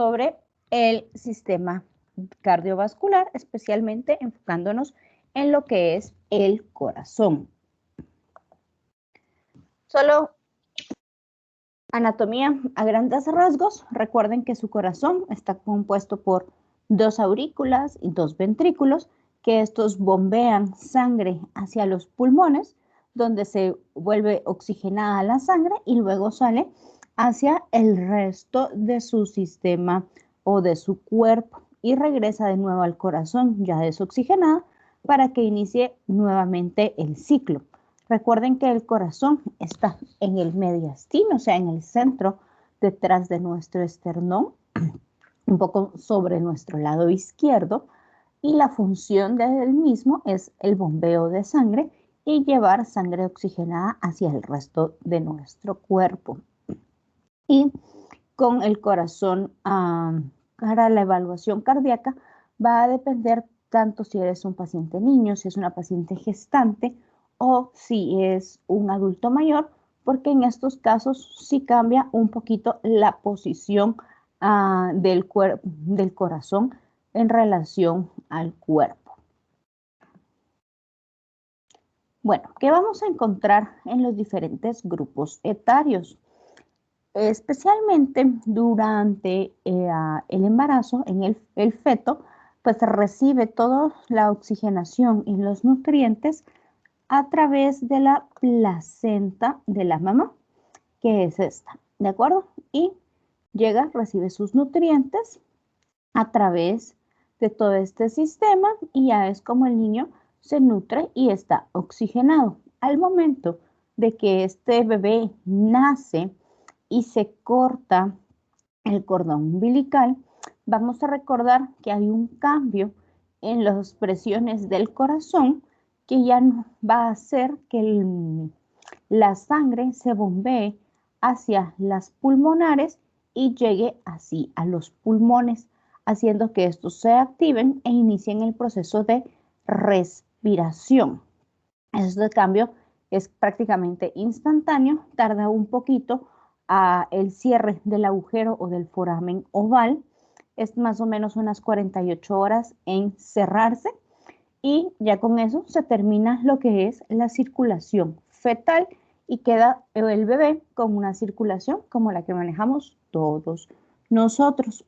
sobre el sistema cardiovascular, especialmente enfocándonos en lo que es el corazón. Solo anatomía a grandes rasgos. Recuerden que su corazón está compuesto por 2 aurículas y 2 ventrículos, que estos bombean sangre hacia los pulmones, donde se vuelve oxigenada la sangre y luego sale hacia el resto de su sistema o de su cuerpo y regresa de nuevo al corazón ya desoxigenada para que inicie nuevamente el ciclo. Recuerden que el corazón está en el mediastino, o sea, en el centro, detrás de nuestro esternón, un poco sobre nuestro lado izquierdo, y la función del mismo es el bombeo de sangre y llevar sangre oxigenada hacia el resto de nuestro cuerpo. Y con el corazón para la evaluación cardíaca va a depender tanto si eres un paciente niño, si es una paciente gestante o si es un adulto mayor, porque en estos casos sí cambia un poquito la posición del corazón en relación al cuerpo. Bueno, ¿qué vamos a encontrar en los diferentes grupos etarios? Especialmente durante el embarazo, en el feto, pues recibe toda la oxigenación y los nutrientes a través de la placenta de la mamá, que es esta, ¿de acuerdo? Y recibe sus nutrientes a través de todo este sistema y ya es como el niño se nutre y está oxigenado. Al momento de que este bebé nace y se corta el cordón umbilical, vamos a recordar que hay un cambio en las presiones del corazón que ya no va a hacer que la sangre se bombee hacia las pulmonares y llegue así a los pulmones, haciendo que estos se activen e inicien el proceso de respiración. Este cambio es prácticamente instantáneo, tarda un poquito el cierre del agujero o del foramen oval, es más o menos unas 48 horas en cerrarse y ya con eso se termina lo que es la circulación fetal y queda el bebé con una circulación como la que manejamos todos nosotros.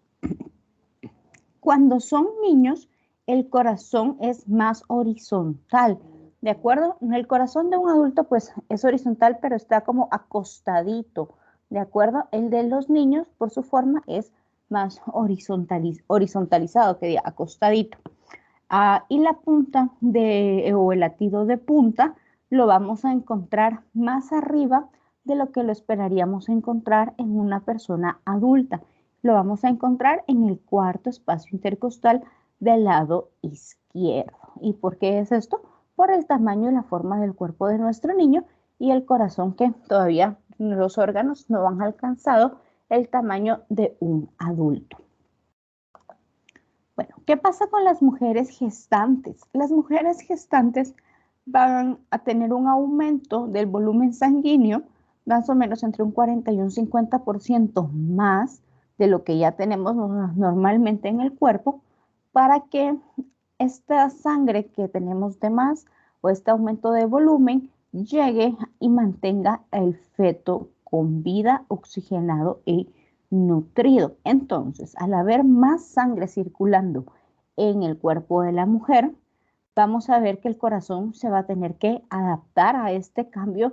Cuando son niños, el corazón es más horizontal, ¿de acuerdo? El corazón de un adulto pues es horizontal, pero está como acostadito, ¿de acuerdo? El de los niños, por su forma, es más horizontalizado, que diga, acostadito. Y la punta o el latido de punta lo vamos a encontrar más arriba de lo que lo esperaríamos encontrar en una persona adulta. Lo vamos a encontrar en el cuarto espacio intercostal del lado izquierdo. ¿Y por qué es esto? Por el tamaño y la forma del cuerpo de nuestro niño y el corazón, que todavía los órganos no han alcanzado el tamaño de un adulto. Bueno, ¿qué pasa con las mujeres gestantes? Las mujeres gestantes van a tener un aumento del volumen sanguíneo, más o menos entre un 40 y un 50% más de lo que ya tenemos normalmente en el cuerpo, para que esta sangre que tenemos de más o este aumento de volumen llegue y mantenga el feto con vida, oxigenado y nutrido. Entonces, al haber más sangre circulando en el cuerpo de la mujer, vamos a ver que el corazón se va a tener que adaptar a este cambio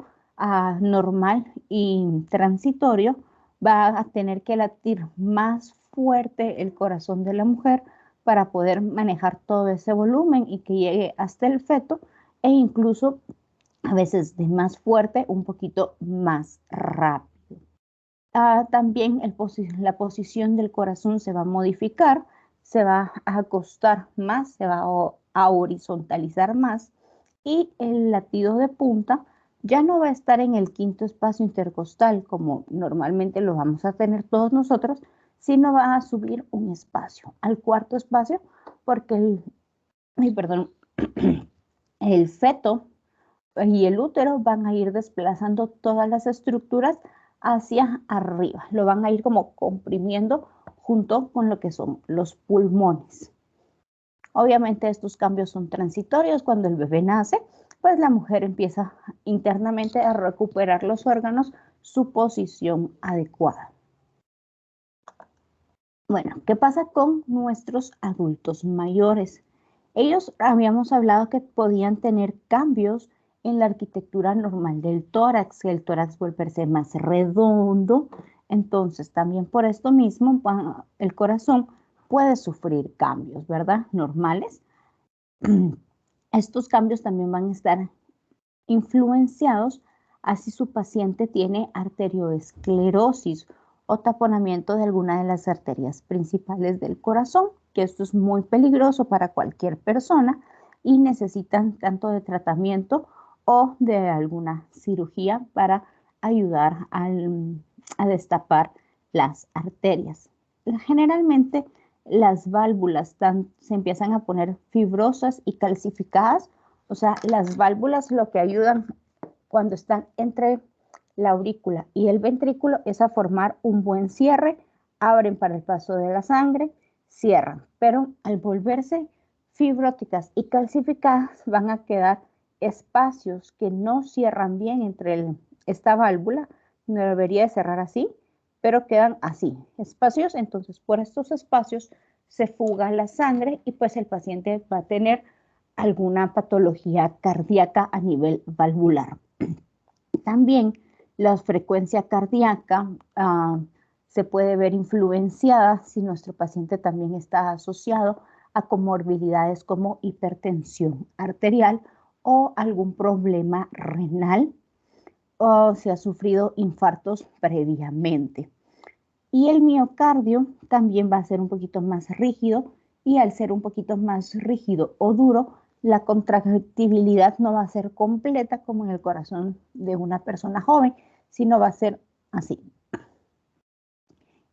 normal y transitorio. Va a tener que latir más fuerte el corazón de la mujer para poder manejar todo ese volumen y que llegue hasta el feto, e incluso a veces de más fuerte, un poquito más rápido. También la posición del corazón se va a modificar, se va a acostar más, se va a horizontalizar más y el latido de punta ya no va a estar en el quinto espacio intercostal como normalmente lo vamos a tener todos nosotros, sino va a subir un espacio al cuarto espacio porque el feto y el útero van a ir desplazando todas las estructuras hacia arriba, lo van a ir como comprimiendo junto con lo que son los pulmones. Obviamente estos cambios son transitorios. Cuando el bebé nace, pues la mujer empieza internamente a recuperar los órganos, su posición adecuada. Bueno, ¿qué pasa con nuestros adultos mayores? Ellos habíamos hablado que podían tener cambios en la arquitectura normal del tórax, que el tórax volverse más redondo. Entonces, también por esto mismo, el corazón puede sufrir cambios, ¿verdad? Normales. Estos cambios también van a estar influenciados así su paciente tiene arterioesclerosis o taponamiento de alguna de las arterias principales del corazón, que esto es muy peligroso para cualquier persona y necesitan tanto de tratamiento o de alguna cirugía para ayudar a destapar las arterias. Generalmente las válvulas se empiezan a poner fibrosas y calcificadas, o sea, las válvulas lo que ayudan cuando están entre la aurícula y el ventrículo es a formar un buen cierre, abren para el paso de la sangre, cierran, pero al volverse fibróticas y calcificadas van a quedar espacios que no cierran bien entre esta válvula, no debería de cerrar así, pero quedan así, espacios. Entonces por estos espacios se fuga la sangre y pues el paciente va a tener alguna patología cardíaca a nivel valvular. También la frecuencia cardíaca se puede ver influenciada si nuestro paciente también está asociado a comorbilidades como hipertensión arterial o algún problema renal o si ha sufrido infartos previamente. Y el miocardio también va a ser un poquito más rígido y al ser un poquito más rígido o duro, la contractibilidad no va a ser completa como en el corazón de una persona joven, sino va a ser así.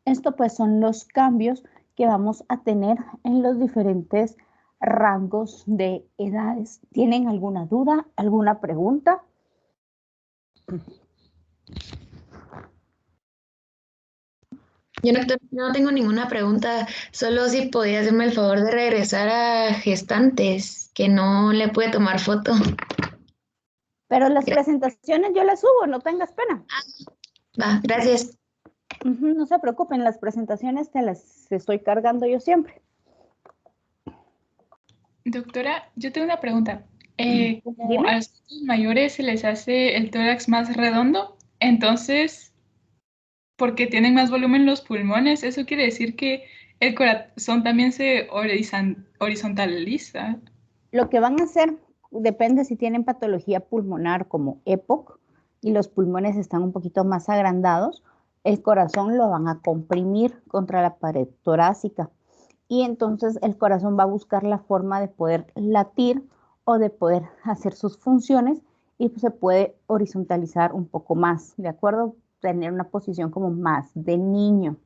Esto pues son los cambios que vamos a tener en los diferentes rangos de edades. ¿Tienen alguna duda, alguna pregunta? Yo no tengo ninguna pregunta, solo si podía hacerme el favor de regresar a gestantes, que no le pude tomar foto. Pero las presentaciones yo las subo, no tengas pena. Va, gracias. No se preocupen, las presentaciones te las estoy cargando yo siempre. Doctora, yo tengo una pregunta. Como Dime. a los adultos mayores se les hace el tórax más redondo, entonces, porque tienen más volumen los pulmones, eso quiere decir que el corazón también se horizontaliza. Lo que van a hacer depende si tienen patología pulmonar como EPOC y los pulmones están un poquito más agrandados, el corazón lo van a comprimir contra la pared torácica y entonces el corazón va a buscar la forma de poder latir o de poder hacer sus funciones y se puede horizontalizar un poco más, ¿de acuerdo? Tener una posición como más de niño.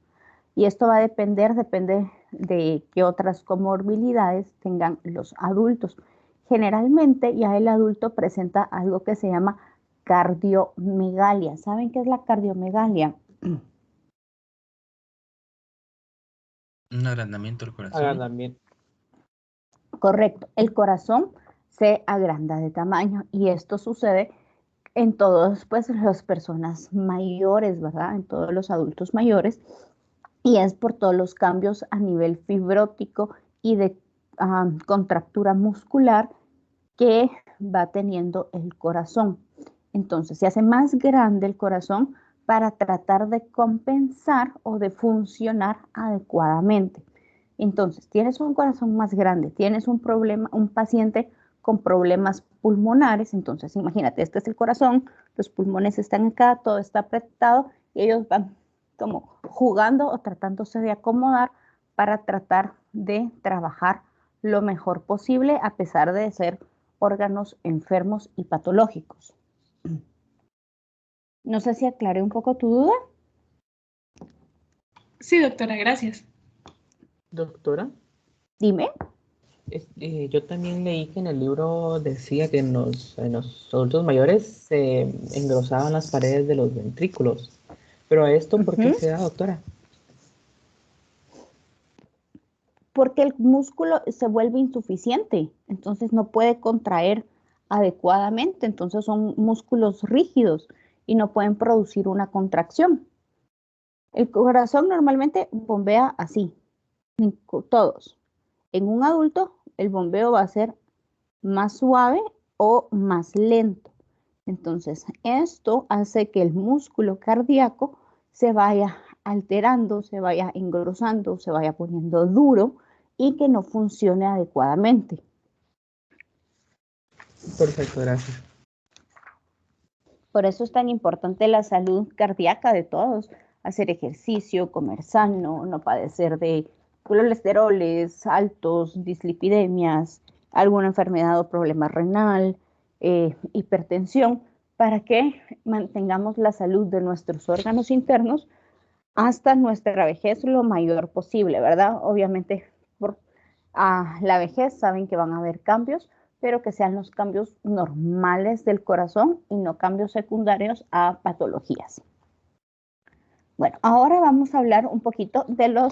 Y esto va a depende de qué otras comorbilidades tengan los adultos. Generalmente ya el adulto presenta algo que se llama cardiomegalia. ¿Saben qué es la cardiomegalia? Un agrandamiento del corazón. Agrandamiento. Correcto, el corazón se agranda de tamaño y esto sucede en todas pues, las personas mayores, ¿verdad? En todos los adultos mayores. Y es por todos los cambios a nivel fibrótico y de contractura muscular que va teniendo el corazón. Entonces se hace más grande el corazón para tratar de compensar o de funcionar adecuadamente. Entonces, tienes un corazón más grande, tienes un problema, un paciente con problemas pulmonares, entonces imagínate, este es el corazón, los pulmones están acá, todo está apretado y ellos van como jugando o tratándose de acomodar para tratar de trabajar lo mejor posible a pesar de ser órganos enfermos y patológicos. No sé si aclaré un poco tu duda. Sí, doctora, gracias. Doctora, Dime. yo también leí que en el libro decía que en los adultos mayores se engrosaban las paredes de los ventrículos. Pero esto, ¿por qué se da, doctora? porque el músculo se vuelve insuficiente, entonces no puede contraer adecuadamente, entonces son músculos rígidos y no pueden producir una contracción. El corazón normalmente bombea así, todos. En un adulto el bombeo va a ser más suave o más lento. Entonces, esto hace que el músculo cardíaco se vaya alterando, se vaya engrosando, se vaya poniendo duro y que no funcione adecuadamente. Perfecto, gracias. Por eso es tan importante la salud cardíaca de todos. Hacer ejercicio, comer sano, no padecer de colesteroles altos, dislipidemias, alguna enfermedad o problema renal, hipertensión, para que mantengamos la salud de nuestros órganos internos hasta nuestra vejez lo mayor posible, ¿verdad? Obviamente, por la vejez saben que van a haber cambios, pero que sean los cambios normales del corazón y no cambios secundarios a patologías. Bueno, ahora vamos a hablar un poquito de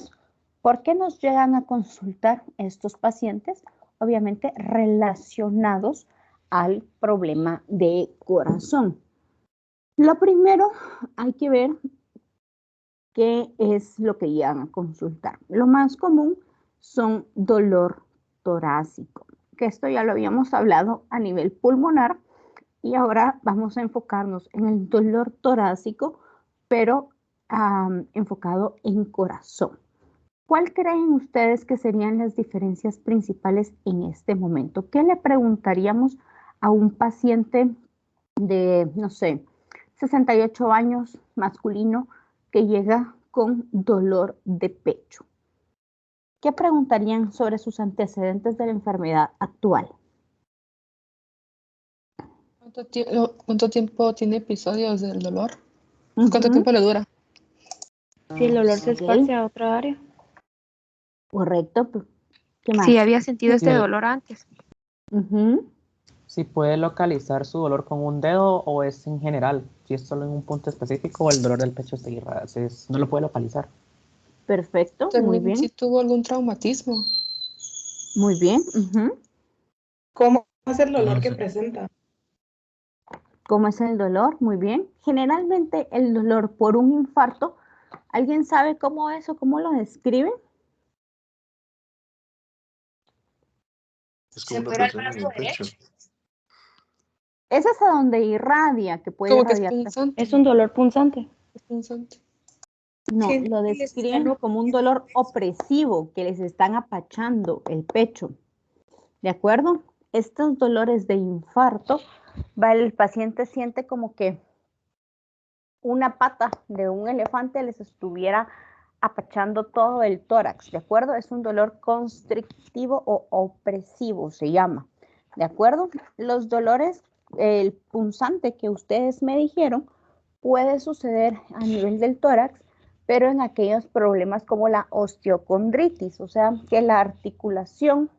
por qué nos llegan a consultar estos pacientes, obviamente relacionados al problema de corazón. Lo primero, hay que ver qué es lo que llegan a consultar. Lo más común son dolor torácico, que esto ya lo habíamos hablado a nivel pulmonar y ahora vamos a enfocarnos en el dolor torácico, pero enfocado en corazón. ¿Cuál creen ustedes que serían las diferencias principales en este momento? ¿Qué le preguntaríamos a un paciente de, no sé, 68 años, masculino, que llega con dolor de pecho? ¿Qué preguntarían sobre sus antecedentes de la enfermedad actual? ¿Cuánto tiempo tiene episodios del dolor? ¿Cuánto tiempo le dura? Si el dolor se Ok. esparce a otra área. Correcto. ¿Qué más? Si había sentido este Sí. dolor antes. Si puede localizar su dolor con un dedo o es en general, si es solo en un punto específico o el dolor del pecho no lo puede localizar. Perfecto, muy También bien. si tuvo algún traumatismo. Muy bien. ¿Cómo es el dolor No que sé. presenta? ¿Cómo es el dolor? Muy bien. Generalmente el dolor por un infarto, ¿alguien sabe cómo es o cómo lo describen? Es como una presión en el pecho. Ese es a donde irradia, que puede Como que es irradiar. punzante. Es un dolor punzante. Es punzante. No, Siento lo que les describen están como un oprimiendo dolor el pecho. opresivo, que les están apachando el pecho. ¿De acuerdo? Estos dolores de infarto, el paciente siente como que una pata de un elefante les estuviera apachando todo el tórax, ¿de acuerdo? Es un dolor constrictivo o opresivo, se llama, ¿de acuerdo? Los dolores, el punzante que ustedes me dijeron, puede suceder a nivel del tórax, pero en aquellos problemas como la osteocondritis, o sea, que la articulación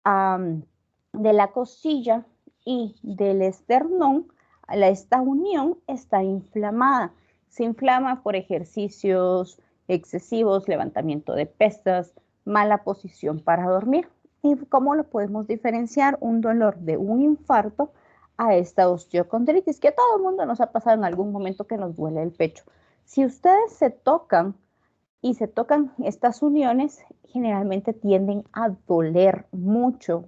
de la costilla y del esternón, esta unión está inflamada. Se inflama por ejercicios excesivos, levantamiento de pesas, mala posición para dormir. ¿Y cómo lo podemos diferenciar un dolor de un infarto a esta osteocondritis? Que a todo el mundo nos ha pasado en algún momento que nos duele el pecho. Si ustedes se tocan y se tocan estas uniones, generalmente tienden a doler mucho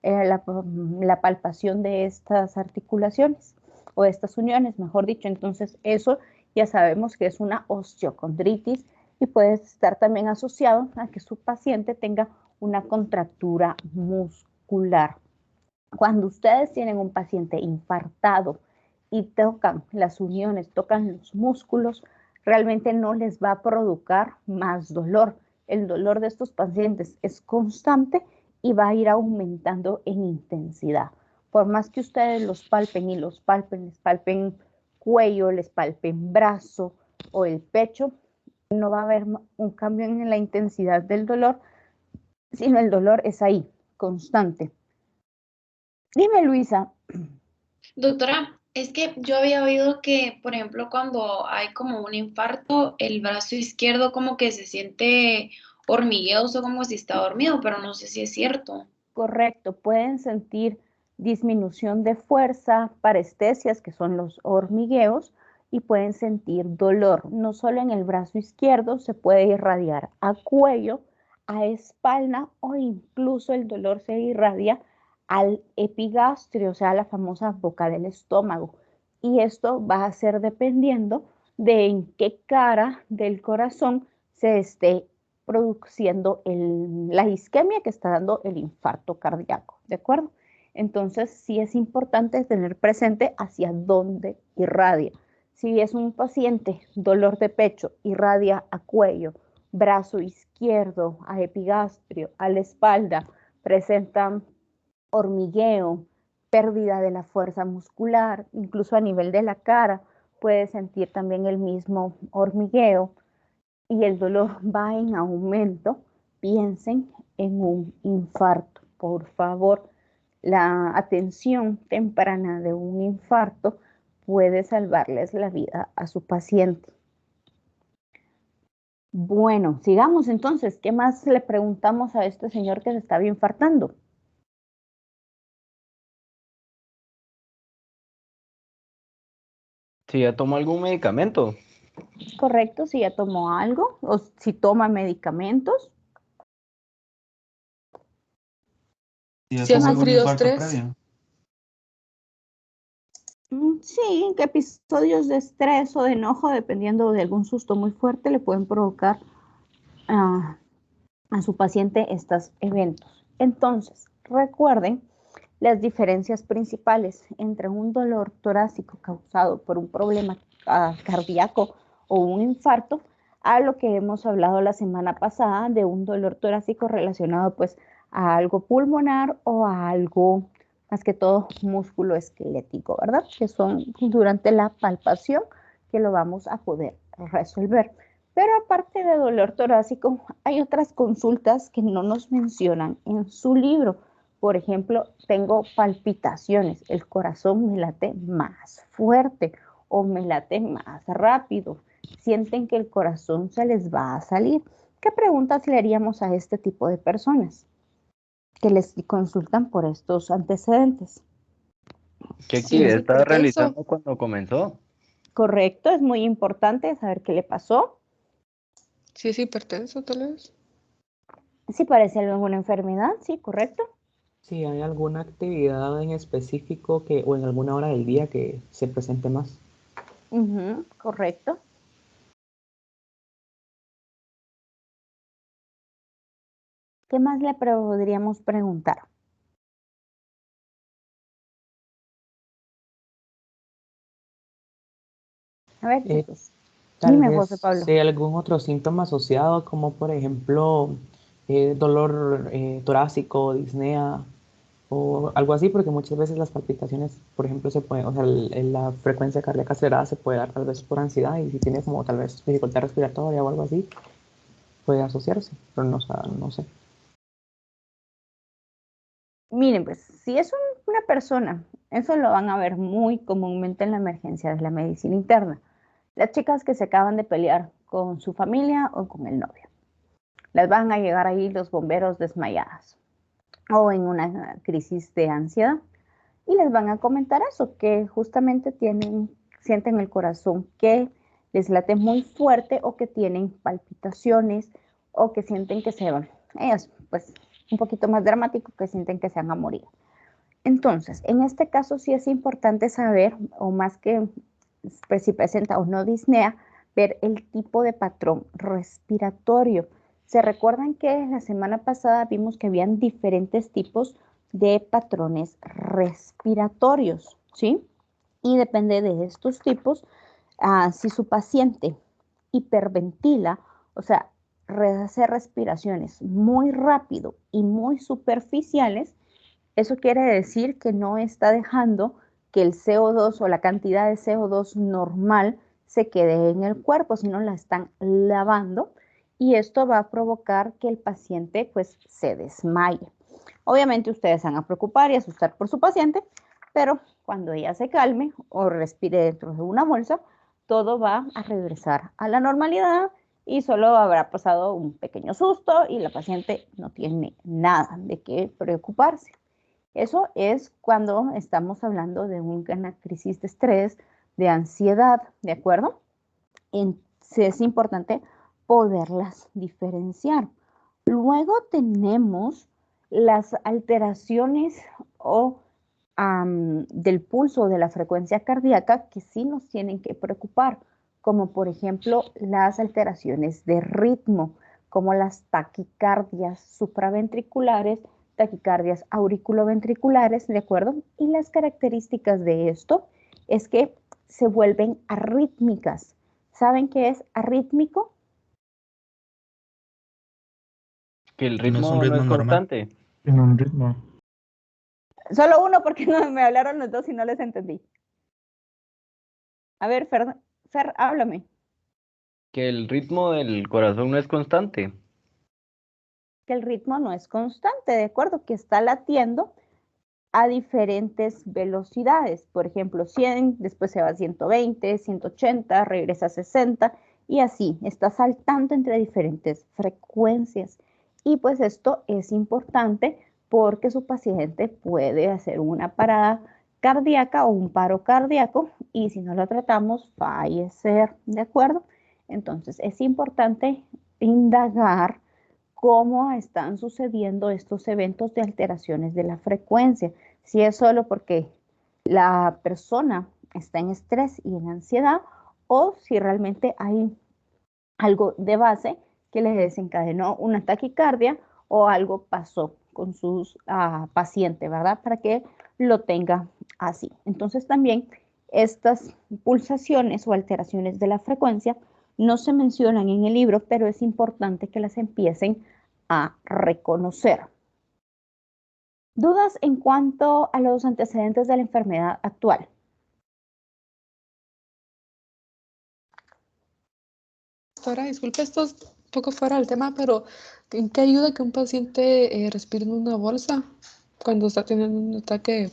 la palpación de estas articulaciones o de estas uniones, mejor dicho. Entonces, eso ya sabemos que es una osteocondritis y puede estar también asociado a que su paciente tenga una contractura muscular. Cuando ustedes tienen un paciente infartado y tocan las uniones, tocan los músculos, realmente no les va a provocar más dolor. El dolor de estos pacientes es constante y va a ir aumentando en intensidad. Por más que ustedes los palpen y los palpen, les palpen cuello, les palpen brazo o el pecho, no va a haber un cambio en la intensidad del dolor, sino el dolor es ahí, constante. Dime, Luisa. Doctora, es que yo había oído que, por ejemplo, cuando hay como un infarto, el brazo izquierdo como que se siente hormigueos o como si está dormido, pero no sé si es cierto. Correcto, pueden sentir disminución de fuerza, parestesias, que son los hormigueos, y pueden sentir dolor. No solo en el brazo izquierdo, se puede irradiar a cuello, a espalda o incluso el dolor se irradia al epigastrio, o sea, la famosa boca del estómago. Y esto va a ser dependiendo de en qué cara del corazón se esté produciendo la isquemia que está dando el infarto cardíaco, ¿de acuerdo? Entonces, sí es importante tener presente hacia dónde irradia. Si es un paciente, dolor de pecho, irradia a cuello, brazo izquierdo, a epigastrio, a la espalda, presenta hormigueo, pérdida de la fuerza muscular, incluso a nivel de la cara, puede sentir también el mismo hormigueo y el dolor va en aumento, piensen en un infarto. Por favor, la atención temprana de un infarto puede salvarles la vida a su paciente. Bueno, sigamos entonces. ¿Qué más le preguntamos a este señor que se estaba infartando? Si ya tomó algún medicamento. Correcto, si ya tomó algo o si toma medicamentos. Si ha sufrido estrés. Sí, que episodios de estrés o de enojo, dependiendo de algún susto muy fuerte, le pueden provocar a su paciente estos eventos. Entonces, recuerden las diferencias principales entre un dolor torácico causado por un problema cardíaco o un infarto a lo que hemos hablado la semana pasada de un dolor torácico relacionado pues a algo pulmonar o a algo más que todo músculo esquelético, ¿verdad? Que son durante la palpación que lo vamos a poder resolver. Pero aparte de dolor torácico, hay otras consultas que no nos mencionan en su libro. Por ejemplo, tengo palpitaciones, el corazón me late más fuerte o me late más rápido. Sienten que el corazón se les va a salir. ¿Qué preguntas le haríamos a este tipo de personas que les consultan por estos antecedentes? ¿Qué actividad estaba realizando cuando comenzó? Correcto, es muy importante saber qué le pasó. Si es hipertenso, tal vez. Si parece alguna enfermedad, sí, correcto. Si hay alguna actividad en específico que, o en alguna hora del día que se presente más. Correcto. ¿Qué más le podríamos preguntar? A ver, chicos. Tal Dime, vez José Pablo. si hay algún otro síntoma asociado, como por ejemplo dolor torácico, disnea o algo así, porque muchas veces las palpitaciones, por ejemplo, se pueden, o sea, la frecuencia cardíaca acelerada se puede dar tal vez por ansiedad y si tiene como tal vez dificultad respiratoria o algo así, puede asociarse, pero no sé. Miren, pues, si es una persona, eso lo van a ver muy comúnmente en la emergencia de la medicina interna. Las chicas que se acaban de pelear con su familia o con el novio. Las van a llegar ahí los bomberos desmayadas o en una crisis de ansiedad y les van a comentar eso, que justamente sienten el corazón que les late muy fuerte o que tienen palpitaciones o que sienten que se van. Ellas, pues, un poquito más dramático, que sienten que se van a morir. Entonces, en este caso sí es importante saber, o más que pues, si presenta o no disnea, ver el tipo de patrón respiratorio. ¿Se recuerdan que la semana pasada vimos que habían diferentes tipos de patrones respiratorios, ¿sí? Y depende de estos tipos, si su paciente hiperventila, o sea, hace respiraciones muy rápido y muy superficiales, eso quiere decir que no está dejando que el CO2 o la cantidad de CO2 normal se quede en el cuerpo, sino la están lavando y esto va a provocar que el paciente pues se desmaye. Obviamente ustedes van a preocupar y asustar por su paciente, pero cuando ella se calme o respire dentro de una bolsa, todo va a regresar a la normalidad y solo habrá pasado un pequeño susto y la paciente no tiene nada de qué preocuparse. Eso es cuando estamos hablando de una crisis de estrés, de ansiedad, ¿de acuerdo? Es importante poderlas diferenciar. Luego tenemos las alteraciones del pulso o de la frecuencia cardíaca que sí nos tienen que preocupar, como por ejemplo las alteraciones de ritmo, como las taquicardias supraventriculares, taquicardias auriculoventriculares, ¿de acuerdo? Y las características de esto es que se vuelven arrítmicas. ¿Saben qué es arrítmico? Que el Que no es ritmo un no ritmo es normal. constante. En un ritmo. Solo uno porque no me hablaron los dos y no les entendí. A ver, Fer, háblame. Que el ritmo del corazón no es constante. Que el ritmo no es constante, ¿de acuerdo? Que está latiendo a diferentes velocidades. Por ejemplo, 100, después se va a 120, 180, regresa a 60 y así, está saltando entre diferentes frecuencias. Y pues esto es importante porque su paciente puede hacer una parada cardíaca o un paro cardíaco y si no lo tratamos, fallecer, ¿de acuerdo? Entonces es importante indagar cómo están sucediendo estos eventos de alteraciones de la frecuencia. Si es solo porque la persona está en estrés y en ansiedad o si realmente hay algo de base que le desencadenó una taquicardia o algo pasó con sus pacientes, ¿verdad? Para que lo tenga así. Entonces también estas pulsaciones o alteraciones de la frecuencia no se mencionan en el libro, pero es importante que las empiecen a reconocer. ¿Dudas en cuanto a los antecedentes de la enfermedad actual? Doctora, disculpe, esto es un poco fuera del tema, pero ¿en qué ayuda que un paciente respire en una bolsa cuando está teniendo un ataque de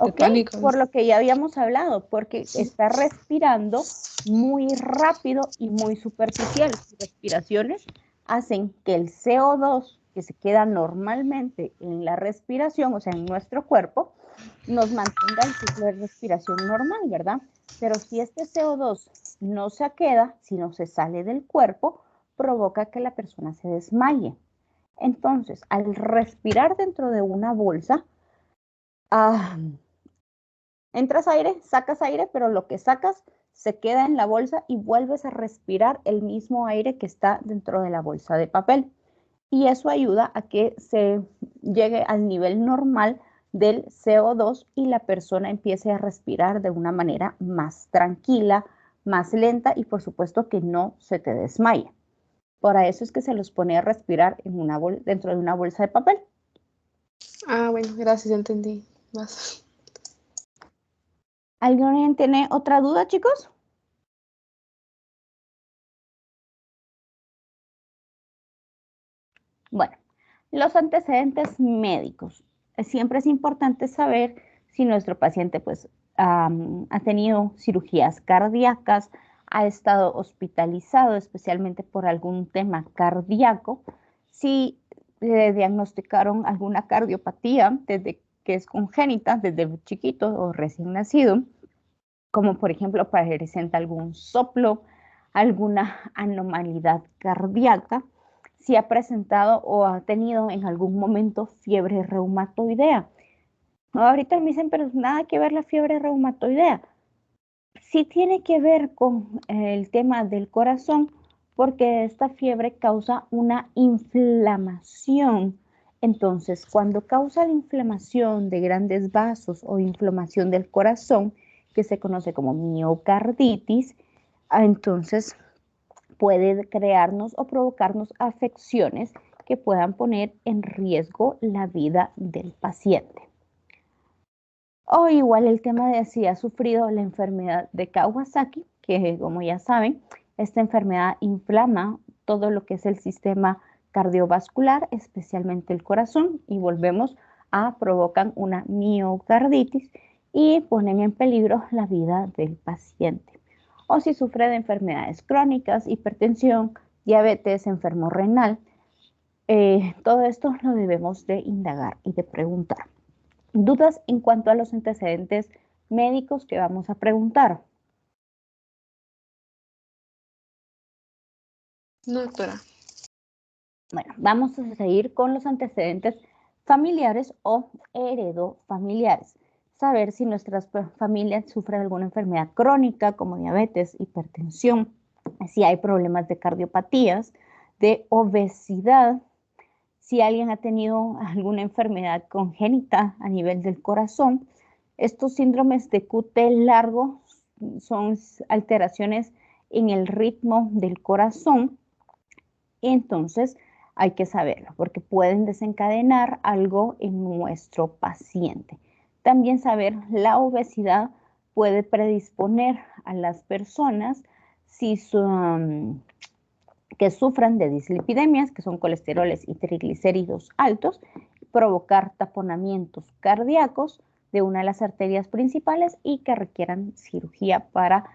Ok, pánico? por lo que ya habíamos hablado, porque está respirando muy rápido y muy superficial. Sus respiraciones hacen que el CO2 que se queda normalmente en la respiración, o sea, en nuestro cuerpo, nos mantenga el ciclo de respiración normal, ¿verdad? Pero si este CO2 no se queda, sino se sale del cuerpo, provoca que la persona se desmaye. Entonces, al respirar dentro de una bolsa, entras aire, sacas aire, pero lo que sacas se queda en la bolsa y vuelves a respirar el mismo aire que está dentro de la bolsa de papel. Y eso ayuda a que se llegue al nivel normal del CO2 y la persona empiece a respirar de una manera más tranquila, más lenta y por supuesto que no se te desmaye. Por eso es que se los pone a respirar en dentro de una bolsa de papel. Ah, bueno, gracias, ya entendí más. ¿Alguien tiene otra duda, chicos? Bueno, los antecedentes médicos. Siempre es importante saber si nuestro paciente pues, ha tenido cirugías cardíacas, ha estado hospitalizado especialmente por algún tema cardíaco, si le diagnosticaron alguna cardiopatía desde que es congénita, desde chiquito o recién nacido, como por ejemplo presenta algún soplo, alguna anormalidad cardíaca, si ha presentado o ha tenido en algún momento fiebre reumatoidea. Ahorita me dicen, pero nada que ver la fiebre reumatoidea. Sí tiene que ver con el tema del corazón, porque esta fiebre causa una inflamación. Entonces, cuando causa la inflamación de grandes vasos o inflamación del corazón, que se conoce como miocarditis, entonces puede crearnos o provocarnos afecciones que puedan poner en riesgo la vida del paciente. O igual el tema de si ha sufrido la enfermedad de Kawasaki, que como ya saben, esta enfermedad inflama todo lo que es el sistema cardiovascular, especialmente el corazón, y volvemos a provocan una miocarditis y ponen en peligro la vida del paciente. o si sufre de enfermedades crónicas, hipertensión, diabetes, enfermo renal. Todo esto lo debemos de indagar y de preguntar. ¿Dudas en cuanto a los antecedentes médicos que vamos a preguntar? No, doctora. Bueno, vamos a seguir con los antecedentes familiares o heredofamiliares. Saber si nuestras familias sufren alguna enfermedad crónica como diabetes, hipertensión, si hay problemas de cardiopatías, de obesidad, si alguien ha tenido alguna enfermedad congénita a nivel del corazón. Estos síndromes de QT largo son alteraciones en el ritmo del corazón. Entonces, hay que saberlo porque pueden desencadenar algo en nuestro paciente. También saber la obesidad puede predisponer a las personas que sufran de dislipidemias, que son colesteroles y triglicéridos altos, provocar taponamientos cardíacos de una de las arterias principales y que requieran cirugía para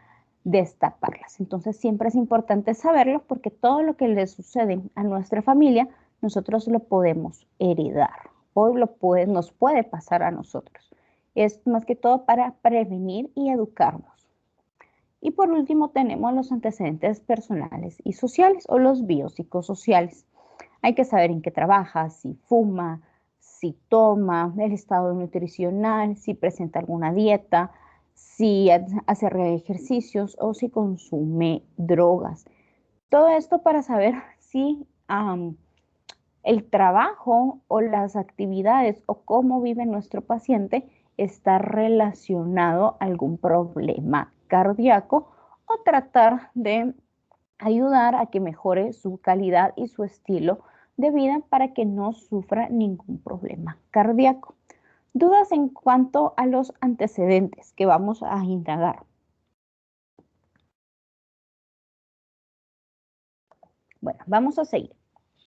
destaparlas. Entonces siempre es importante saberlo porque todo lo que le sucede a nuestra familia, nosotros lo podemos heredar o nos puede pasar a nosotros. Es más que todo para prevenir y educarnos. Y por último tenemos los antecedentes personales y sociales o los biopsicosociales. Hay que saber en qué trabaja, si fuma, si toma, el estado nutricional, si presenta alguna dieta, si hace ejercicios o si consume drogas. Todo esto para saber si el trabajo o las actividades o cómo vive nuestro paciente está relacionado a algún problema cardíaco o tratar de ayudar a que mejore su calidad y su estilo de vida para que no sufra ningún problema cardíaco. Dudas en cuanto a los antecedentes que vamos a indagar. Bueno, vamos a seguir.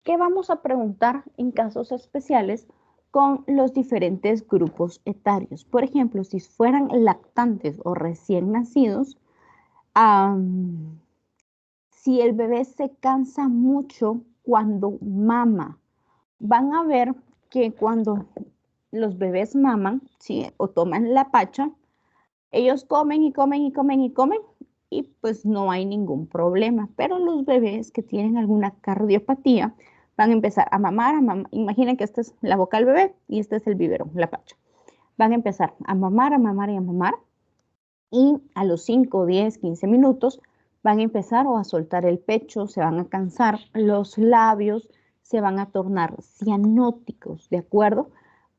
¿Qué vamos a preguntar en casos especiales con los diferentes grupos etarios? Por ejemplo, si fueran lactantes o recién nacidos, si el bebé se cansa mucho cuando mama, van a ver que cuando los bebés maman, ¿sí? O toman la pacha, ellos comen y comen y comen y comen y pues no hay ningún problema. Pero los bebés que tienen alguna cardiopatía van a empezar a mamar, Imaginen que esta es la boca del bebé y este es el biberón, la pacha. Van a empezar a mamar, a mamar y a mamar. Y a los 5, 10, 15 minutos van a empezar o a soltar el pecho, se van a cansar, los labios se van a tornar cianóticos, ¿de acuerdo?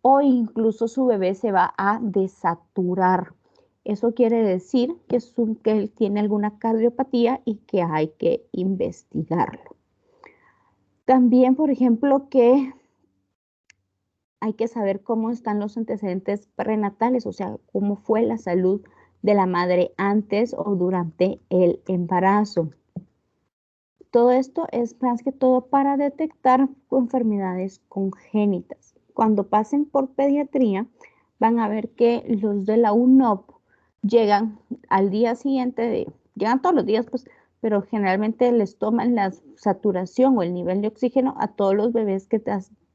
O incluso su bebé se va a desaturar. Eso quiere decir que él tiene alguna cardiopatía y que hay que investigarlo. También, por ejemplo, que hay que saber cómo están los antecedentes prenatales, o sea, cómo fue la salud de la madre antes o durante el embarazo. Todo esto es más que todo para detectar enfermedades congénitas. Cuando pasen por pediatría, van a ver que los de la UNOP llegan al día siguiente, llegan todos los días, pues, pero generalmente les toman la saturación o el nivel de oxígeno a todos los bebés que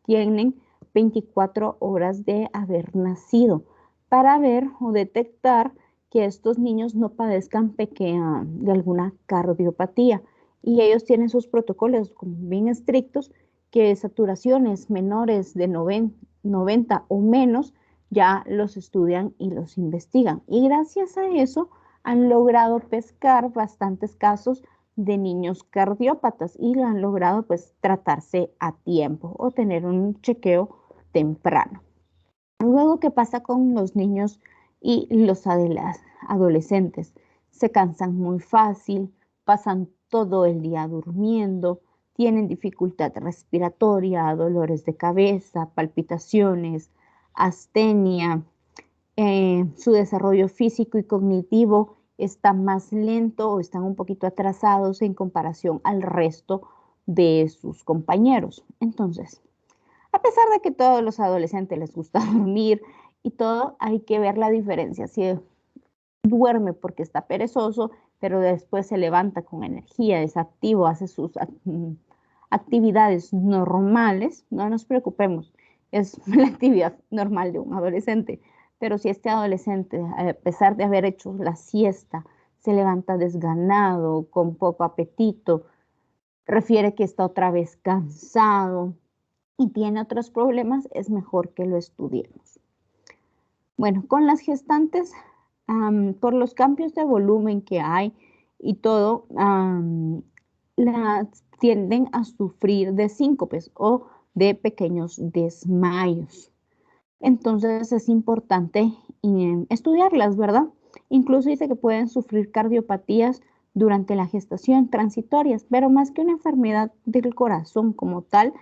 tienen 24 horas de haber nacido para ver o detectar que estos niños no padezcan de alguna cardiopatía. Y ellos tienen sus protocolos bien estrictos que saturaciones menores de 90 o menos ya los estudian y los investigan. Y gracias a eso han logrado pescar bastantes casos de niños cardiópatas y lo han logrado pues tratarse a tiempo o tener un chequeo temprano. Luego, ¿qué pasa con los niños y los adolescentes? Se cansan muy fácil, pasan todo el día durmiendo, tienen dificultad respiratoria, dolores de cabeza, palpitaciones, astenia, su desarrollo físico y cognitivo está más lento o están un poquito atrasados en comparación al resto de sus compañeros. Entonces, a pesar de que a todos los adolescentes les gusta dormir y todo, hay que ver la diferencia. Si duerme porque está perezoso, pero después se levanta con energía, es activo, hace sus actividades normales, no nos preocupemos, es la actividad normal de un adolescente. Pero si este adolescente, a pesar de haber hecho la siesta, se levanta desganado, con poco apetito, refiere que está otra vez cansado y tiene otros problemas, es mejor que lo estudiemos. Bueno, con las gestantes, por los cambios de volumen que hay y todo, tienden a sufrir de síncopes o de pequeños desmayos. Entonces es importante estudiarlas, ¿verdad? Incluso dice que pueden sufrir cardiopatías durante la gestación, transitorias, pero más que una enfermedad del corazón como tal,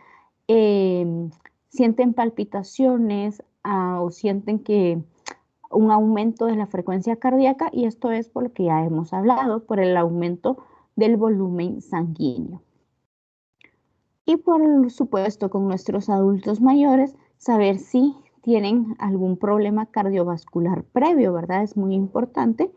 sienten palpitaciones o sienten que un aumento de la frecuencia cardíaca, y esto es por lo que ya hemos hablado, por el aumento del volumen sanguíneo. Y por supuesto con nuestros adultos mayores, saber si tienen algún problema cardiovascular previo, ¿verdad? Es muy importante.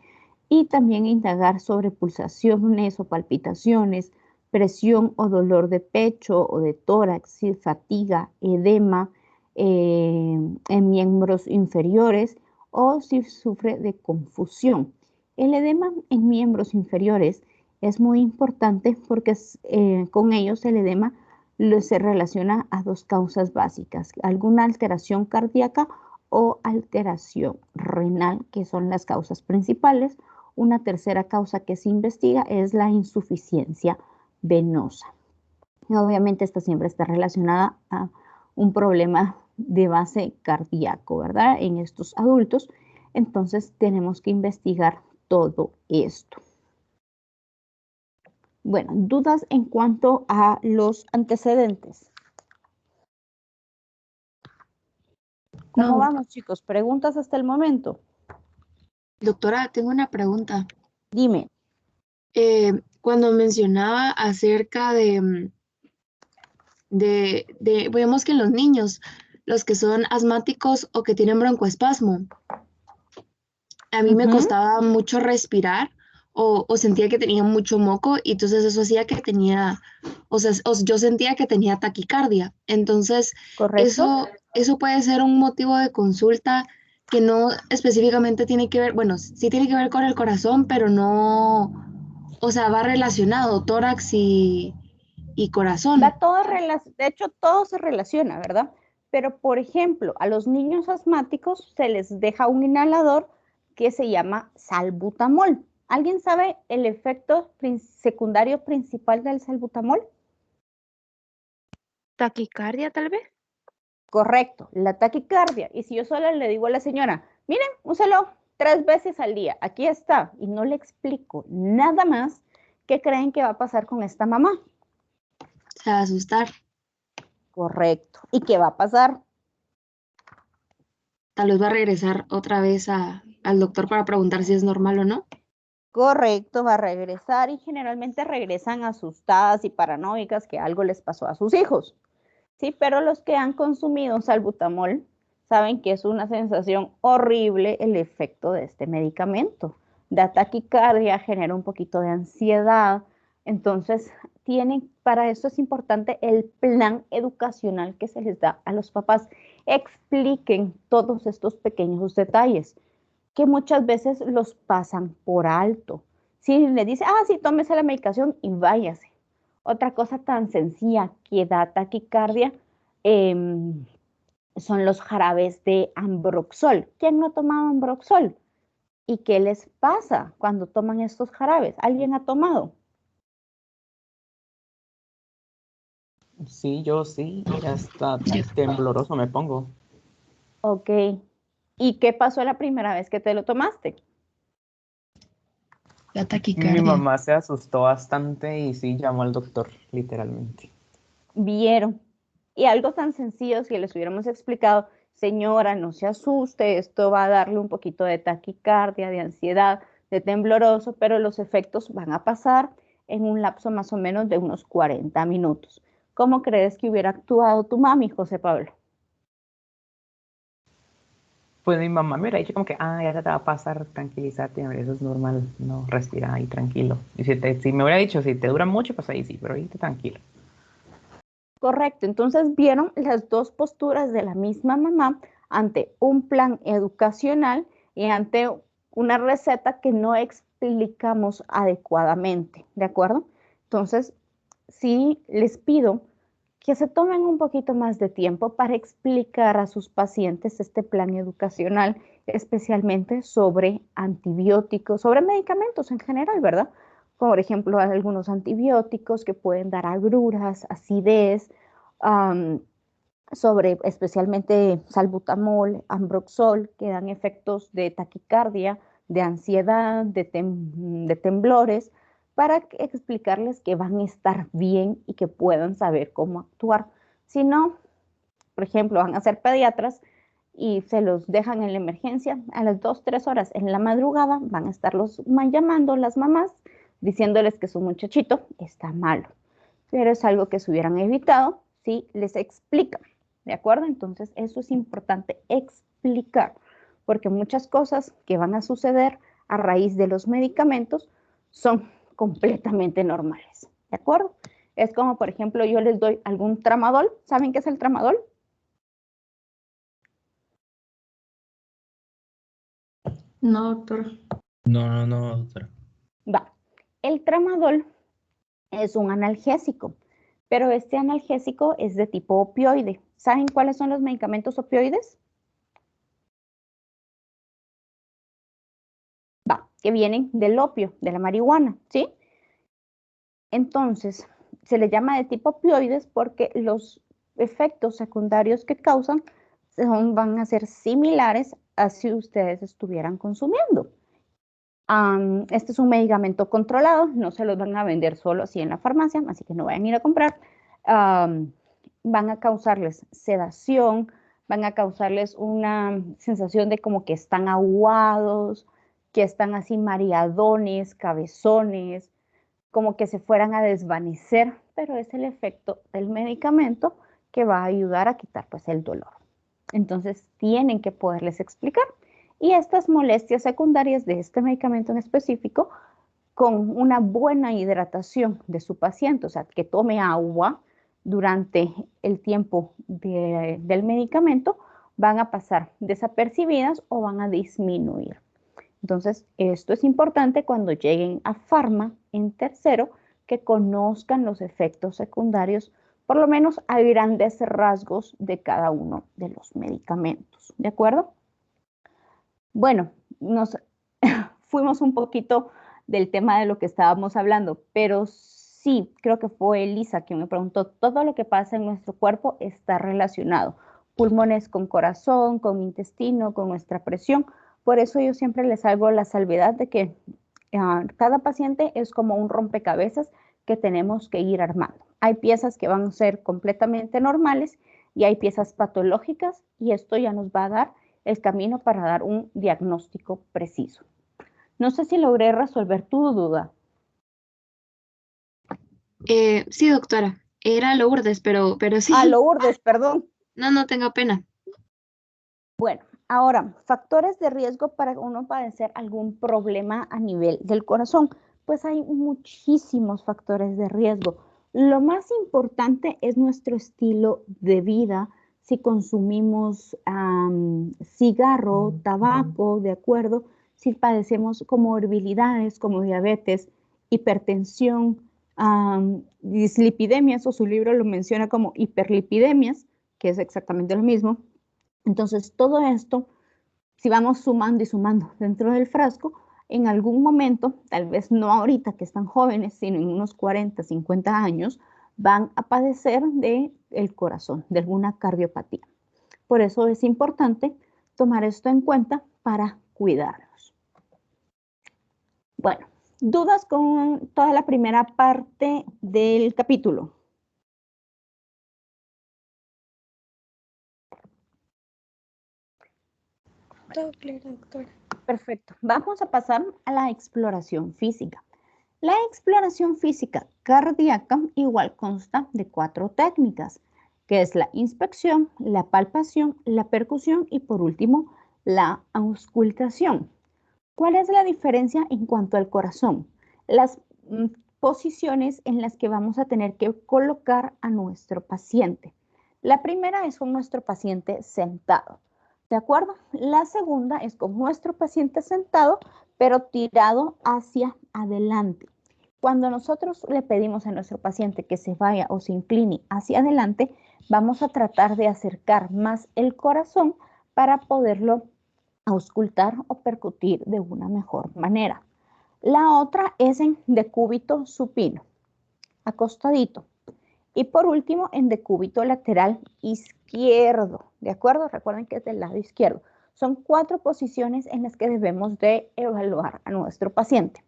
Y también indagar sobre pulsaciones o palpitaciones, presión o dolor de pecho o de tórax, fatiga, edema en miembros inferiores o si sufre de confusión. El edema en miembros inferiores es muy importante porque con ellos el edema se relaciona a dos causas básicas, alguna alteración cardíaca o alteración renal, que son las causas principales. Una tercera causa que se investiga es la insuficiencia venosa. Y obviamente esta siempre está relacionada a un problema de base cardíaco, ¿verdad? En estos adultos. Entonces tenemos que investigar todo esto. Bueno, dudas en cuanto a los antecedentes. ¿Cómo No. vamos, chicos? ¿Preguntas hasta el momento? Doctora, tengo una pregunta. Dime. Cuando mencionaba acerca vemos que en los niños, los que son asmáticos o que tienen broncoespasmo, a mí me costaba mucho respirar o sentía que tenía mucho moco y entonces eso hacía que tenía, yo sentía que tenía taquicardia. Entonces, ¿Correcto? eso puede ser un motivo de consulta que no específicamente tiene que ver, bueno, sí tiene que ver con el corazón, pero no, o sea, va relacionado, tórax y corazón. Va todo de hecho, todo se relaciona, ¿verdad? Pero, por ejemplo, a los niños asmáticos se les deja un inhalador que se llama salbutamol. ¿Alguien sabe el efecto secundario principal del salbutamol? ¿Taquicardia tal vez? Correcto, la taquicardia. Y si yo solo le digo a la señora, miren, úselo 3 veces al día, aquí está, y no le explico nada más, ¿qué creen que va a pasar con esta mamá? Se va a asustar. Correcto. ¿Y qué va a pasar? Tal vez va a regresar otra vez al doctor para preguntar si es normal o no. Correcto, va a regresar y generalmente regresan asustadas y paranoicas que algo les pasó a sus hijos. Sí, pero los que han consumido salbutamol saben que es una sensación horrible el efecto de este medicamento. Da taquicardia, genera un poquito de ansiedad. Entonces, para eso es importante el plan educacional que se les da a los papás. Expliquen todos estos pequeños detalles que muchas veces los pasan por alto. Si le dice, sí, tómese la medicación y váyase. Otra cosa tan sencilla que da taquicardia son los jarabes de Ambroxol. ¿Quién no ha tomado Ambroxol? ¿Y qué les pasa cuando toman estos jarabes? ¿Alguien ha tomado? Sí, yo sí, ya está tembloroso me pongo. Ok. ¿Y qué pasó la primera vez que te lo tomaste? La taquicardia. Mi mamá se asustó bastante y sí llamó al doctor, literalmente. Vieron. Y algo tan sencillo, si les hubiéramos explicado, señora, no se asuste, esto va a darle un poquito de taquicardia, de ansiedad, de tembloroso, pero los efectos van a pasar en un lapso más o menos de unos 40 minutos. ¿Cómo crees que hubiera actuado tu mami, José Pablo? Pues mi mamá me hubiera dicho como que, ya te va a pasar, tranquilízate, a ver, eso es normal, no, respira ahí tranquilo. Y si me hubiera dicho, si te dura mucho, pues ahí sí, pero ahí tranquilo. Correcto, entonces vieron las dos posturas de la misma mamá ante un plan educacional y ante una receta que no explicamos adecuadamente, ¿de acuerdo? Entonces, sí les pido que se tomen un poquito más de tiempo para explicar a sus pacientes este plan educacional, especialmente sobre antibióticos, sobre medicamentos en general, ¿verdad? Por ejemplo, algunos antibióticos que pueden dar agruras, acidez, sobre especialmente salbutamol, ambroxol, que dan efectos de taquicardia, de ansiedad, de temblores, para explicarles que van a estar bien y que puedan saber cómo actuar. Si no, por ejemplo, van a ser pediatras y se los dejan en la emergencia, a las 2, 3 horas en la madrugada van a estarlos llamando las mamás diciéndoles que su muchachito está malo. Pero es algo que se hubieran evitado si les explican, ¿de acuerdo? Entonces eso es importante explicar, porque muchas cosas que van a suceder a raíz de los medicamentos son completamente normales, ¿de acuerdo? Es como, por ejemplo, yo les doy algún tramadol. ¿Saben qué es el tramadol? No, doctora. No, doctora. Va. El tramadol es un analgésico, pero este analgésico es de tipo opioide. ¿Saben cuáles son los medicamentos opioides? Que vienen del opio, de la marihuana, ¿sí? Entonces, se le llama de tipo opioides porque los efectos secundarios que causan van a ser similares a si ustedes estuvieran consumiendo. Este es un medicamento controlado, no se los van a vender solo así en la farmacia, así que no vayan a ir a comprar. Van a causarles sedación, van a causarles una sensación de como que están aguados, que están así mareadones, cabezones, como que se fueran a desvanecer, pero es el efecto del medicamento que va a ayudar a quitar pues el dolor. Entonces tienen que poderles explicar. Y estas molestias secundarias de este medicamento en específico, con una buena hidratación de su paciente, o sea, que tome agua durante el tiempo del medicamento, van a pasar desapercibidas o van a disminuir. Entonces, esto es importante cuando lleguen a Pharma en tercero, que conozcan los efectos secundarios, por lo menos a grandes rasgos de cada uno de los medicamentos. ¿De acuerdo? Bueno, nos fuimos un poquito del tema de lo que estábamos hablando, pero sí, creo que fue Elisa quien me preguntó, todo lo que pasa en nuestro cuerpo está relacionado. Pulmones con corazón, con intestino, con nuestra presión. Por eso yo siempre les hago la salvedad de que cada paciente es como un rompecabezas que tenemos que ir armando. Hay piezas que van a ser completamente normales y hay piezas patológicas y esto ya nos va a dar el camino para dar un diagnóstico preciso. No sé si logré resolver tu duda. Sí, doctora. Era Lourdes, pero sí. Lourdes, perdón. No tenga pena. Bueno, ahora, factores de riesgo para uno padecer algún problema a nivel del corazón. Pues hay muchísimos factores de riesgo. Lo más importante es nuestro estilo de vida. Si consumimos cigarro, tabaco, ¿de acuerdo? Si padecemos comorbilidades como diabetes, hipertensión, dislipidemias, o su libro lo menciona como hiperlipidemias, que es exactamente lo mismo. Entonces, todo esto, si vamos sumando y sumando dentro del frasco, en algún momento, tal vez no ahorita que están jóvenes, sino en unos 40, 50 años, van a padecer del corazón, de alguna cardiopatía. Por eso es importante tomar esto en cuenta para cuidarlos. Bueno, dudas con toda la primera parte del capítulo. Todo claro, doctora. Perfecto. Vamos a pasar a la exploración física. La exploración física cardíaca igual consta de 4 técnicas, que es la inspección, la palpación, la percusión y por último la auscultación. ¿Cuál es la diferencia en cuanto al corazón? Las posiciones en las que vamos a tener que colocar a nuestro paciente. La primera es con nuestro paciente sentado, ¿de acuerdo? La segunda es con nuestro paciente sentado, pero tirado hacia adelante. Cuando nosotros le pedimos a nuestro paciente que se vaya o se incline hacia adelante, vamos a tratar de acercar más el corazón para poderlo auscultar o percutir de una mejor manera. La otra es en decúbito supino, acostadito. Y por último, en decúbito lateral izquierdo, ¿de acuerdo? Recuerden que es del lado izquierdo. Son 4 posiciones en las que debemos de evaluar a nuestro paciente.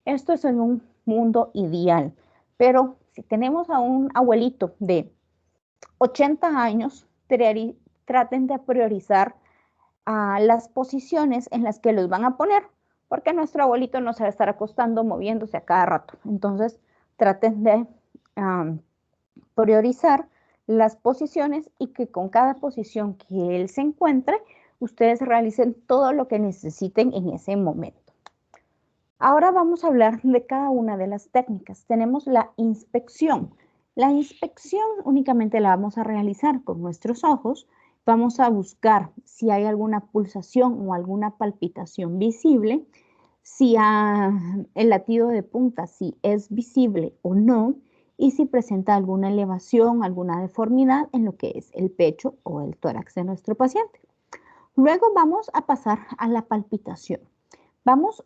Esto es en un mundo ideal, pero si tenemos a un abuelito de 80 años, traten de priorizar las posiciones en las que los van a poner, porque nuestro abuelito no se va a estar acostando, moviéndose a cada rato. Entonces, traten de priorizar las posiciones y que con cada posición que él se encuentre, ustedes realicen todo lo que necesiten en ese momento. Ahora vamos a hablar de cada una de las técnicas. Tenemos la inspección. La inspección únicamente la vamos a realizar con nuestros ojos. Vamos a buscar si hay alguna pulsación o alguna palpitación visible, si el latido de punta, si es visible o no, y si presenta alguna elevación, alguna deformidad en lo que es el pecho o el tórax de nuestro paciente. Luego vamos a pasar a la palpitación.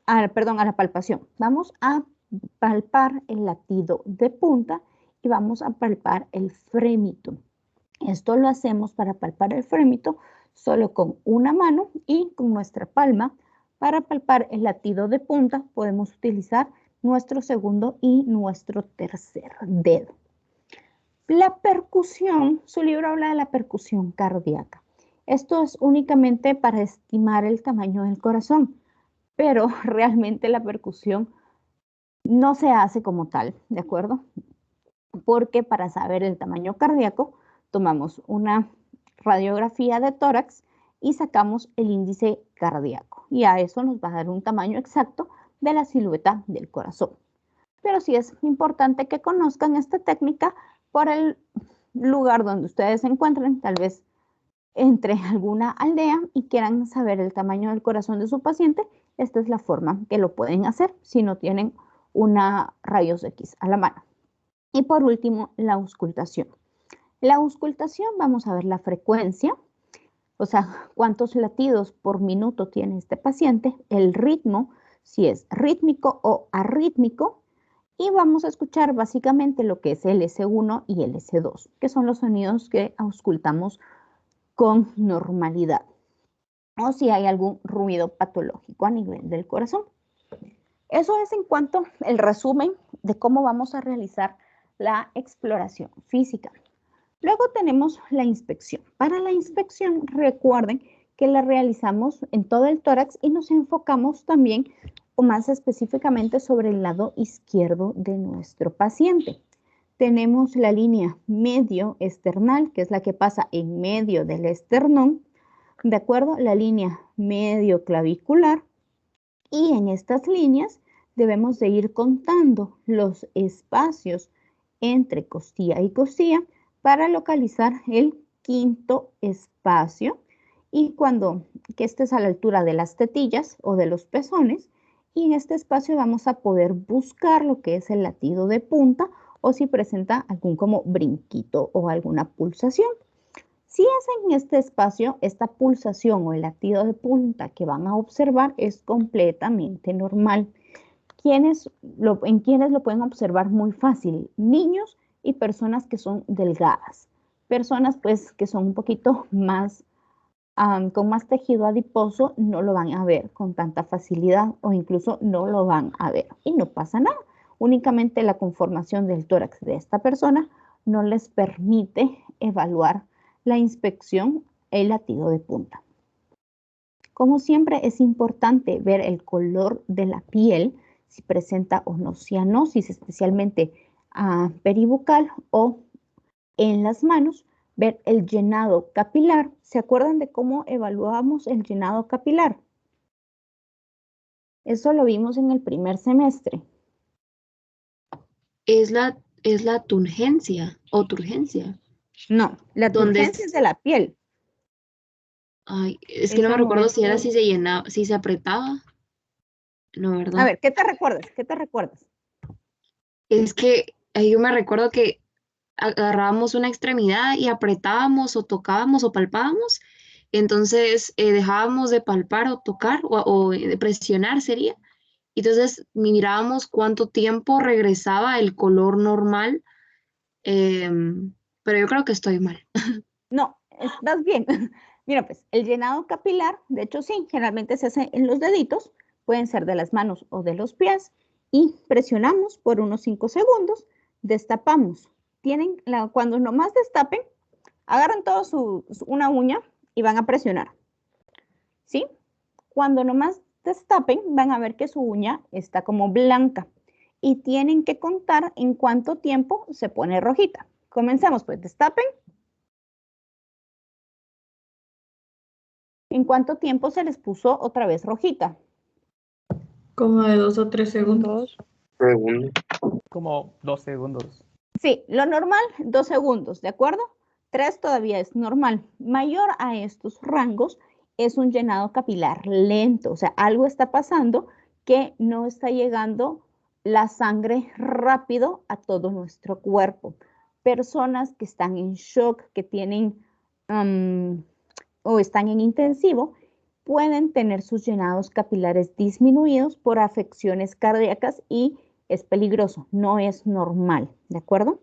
a la palpación. Vamos a palpar el latido de punta y vamos a palpar el frémito. Esto lo hacemos para palpar el frémito solo con una mano y con nuestra palma. Para palpar el latido de punta podemos utilizar nuestro segundo y nuestro tercer dedo. La percusión, su libro habla de la percusión cardíaca. Esto es únicamente para estimar el tamaño del corazón, pero realmente la percusión no se hace como tal, ¿de acuerdo? Porque para saber el tamaño cardíaco, tomamos una radiografía de tórax y sacamos el índice cardíaco. Y a eso nos va a dar un tamaño exacto de la silueta del corazón. Pero sí es importante que conozcan esta técnica por el lugar donde ustedes se encuentren, tal vez entre alguna aldea y quieran saber el tamaño del corazón de su paciente. Esta es la forma que lo pueden hacer si no tienen una rayos X a la mano. Y por último, la auscultación. La auscultación, vamos a ver la frecuencia, o sea, cuántos latidos por minuto tiene este paciente, el ritmo, si es rítmico o arrítmico, y vamos a escuchar básicamente lo que es el S1 y el S2, que son los sonidos que auscultamos con normalidad, o si hay algún ruido patológico a nivel del corazón. Eso es en cuanto al resumen de cómo vamos a realizar la exploración física. Luego tenemos la inspección. Para la inspección, recuerden que la realizamos en todo el tórax y nos enfocamos también o más específicamente sobre el lado izquierdo de nuestro paciente. Tenemos la línea medio esternal, que es la que pasa en medio del esternón, ¿de acuerdo? La línea medio clavicular, y en estas líneas debemos de ir contando los espacios entre costilla y costilla para localizar el quinto espacio, y que este es a la altura de las tetillas o de los pezones, y en este espacio vamos a poder buscar lo que es el latido de punta o si presenta algún como brinquito o alguna pulsación. Si es en este espacio, esta pulsación o el latido de punta que van a observar es completamente normal. ¿En quiénes lo pueden observar muy fácil? Niños y personas que son delgadas. Personas pues que son un poquito más, con más tejido adiposo, no lo van a ver con tanta facilidad o incluso no lo van a ver y no pasa nada. Únicamente la conformación del tórax de esta persona no les permite evaluar la inspección, el latido de punta. Como siempre es importante ver el color de la piel, si presenta o no cianosis, especialmente peribucal o en las manos, ver el llenado capilar. ¿Se acuerdan de cómo evaluábamos el llenado capilar? Eso lo vimos en el primer semestre. Es la turgencia o turgencia. No, la ¿Dónde turgencia es es? de la piel. Ay, es que no me Esa no recuerdo es si era de... si se llenaba, si se apretaba. No, A ¿verdad? ver, ¿qué te recuerdas? ¿Qué te recuerdas? Es que yo me recuerdo que agarrábamos una extremidad y apretábamos o tocábamos o palpábamos. Entonces dejábamos de palpar o tocar o de presionar sería. Entonces mirábamos cuánto tiempo regresaba el color normal. Pero yo creo que estoy mal. No, estás bien. Mira, pues el llenado capilar, de hecho sí, generalmente se hace en los deditos, pueden ser de las manos o de los pies, y presionamos por unos 5 segundos, destapamos. Cuando nomás destapen, agarran una uña y van a presionar, ¿sí? Cuando nomás destapen, van a ver que su uña está como blanca y tienen que contar en cuánto tiempo se pone rojita. Comencemos, pues destapen. ¿En cuánto tiempo se les puso otra vez rojita? Como de 2 o 3 segundos. Segundo. Como 2 segundos. Sí, lo normal, 2 segundos, ¿de acuerdo? 3 todavía es normal. Mayor a estos rangos es un llenado capilar lento, o sea, algo está pasando que no está llegando la sangre rápido a todo nuestro cuerpo. Personas que están en shock, que tienen o están en intensivo, pueden tener sus llenados capilares disminuidos por afecciones cardíacas y es peligroso, no es normal, ¿de acuerdo?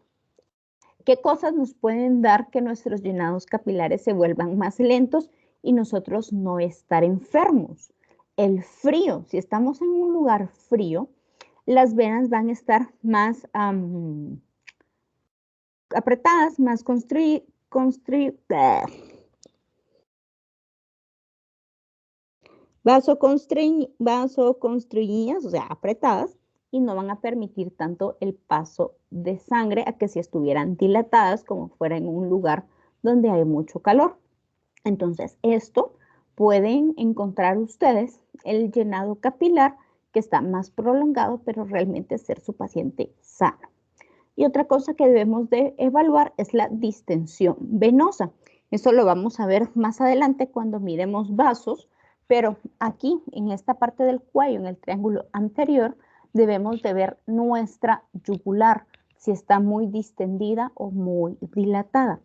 ¿Qué cosas nos pueden dar que nuestros llenados capilares se vuelvan más lentos y nosotros no estar enfermos? El frío, si estamos en un lugar frío, las venas van a estar más apretadas, más vasoconstriñidas, o sea, apretadas, y no van a permitir tanto el paso de sangre a que si estuvieran dilatadas como fuera en un lugar donde hay mucho calor. Entonces, esto pueden encontrar ustedes el llenado capilar que está más prolongado, pero realmente ser su paciente sano. Y otra cosa que debemos de evaluar es la distensión venosa. Eso lo vamos a ver más adelante cuando miremos vasos, pero aquí en esta parte del cuello, en el triángulo anterior, debemos de ver nuestra yugular, si está muy distendida o muy dilatada.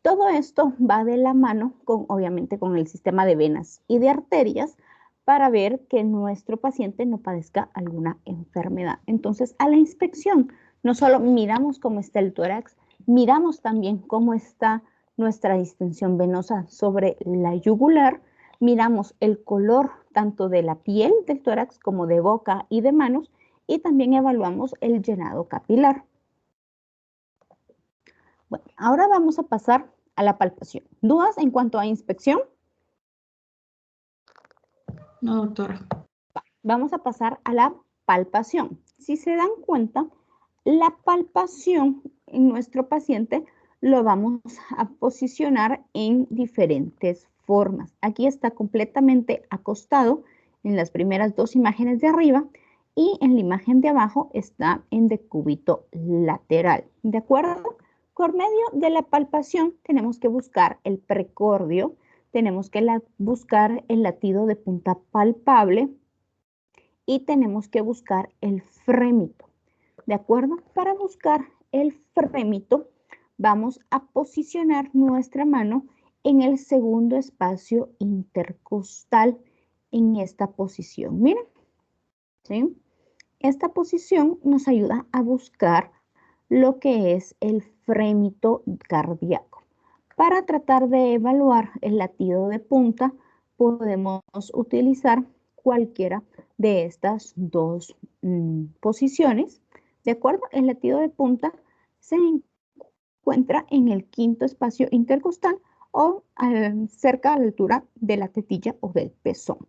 Todo esto va de la mano con, obviamente, con el sistema de venas y de arterias para ver que nuestro paciente no padezca alguna enfermedad. Entonces, a la inspección, no solo miramos cómo está el tórax, miramos también cómo está nuestra distensión venosa sobre la yugular, miramos el color tanto de la piel del tórax como de boca y de manos y también evaluamos el llenado capilar. Bueno, ahora vamos a pasar a la palpación. ¿Dudas en cuanto a inspección? No, doctora. Vamos a pasar a la palpación. Si se dan cuenta, la palpación en nuestro paciente lo vamos a posicionar en diferentes formas. Aquí está completamente acostado en las primeras 2 imágenes de arriba y en la imagen de abajo está en decúbito lateral. ¿De acuerdo? Por medio de la palpación tenemos que buscar el precordio, tenemos que buscar el latido de punta palpable y tenemos que buscar el frémito. ¿De acuerdo? Para buscar el frémito, vamos a posicionar nuestra mano en el segundo espacio intercostal en esta posición. Miren, ¿sí? Esta posición nos ayuda a buscar lo que es el frémito cardíaco. Para tratar de evaluar el latido de punta, podemos utilizar cualquiera de estas 2 posiciones. ¿De acuerdo? El latido de punta se encuentra en el 5º espacio intercostal o cerca a la altura de la tetilla o del pezón.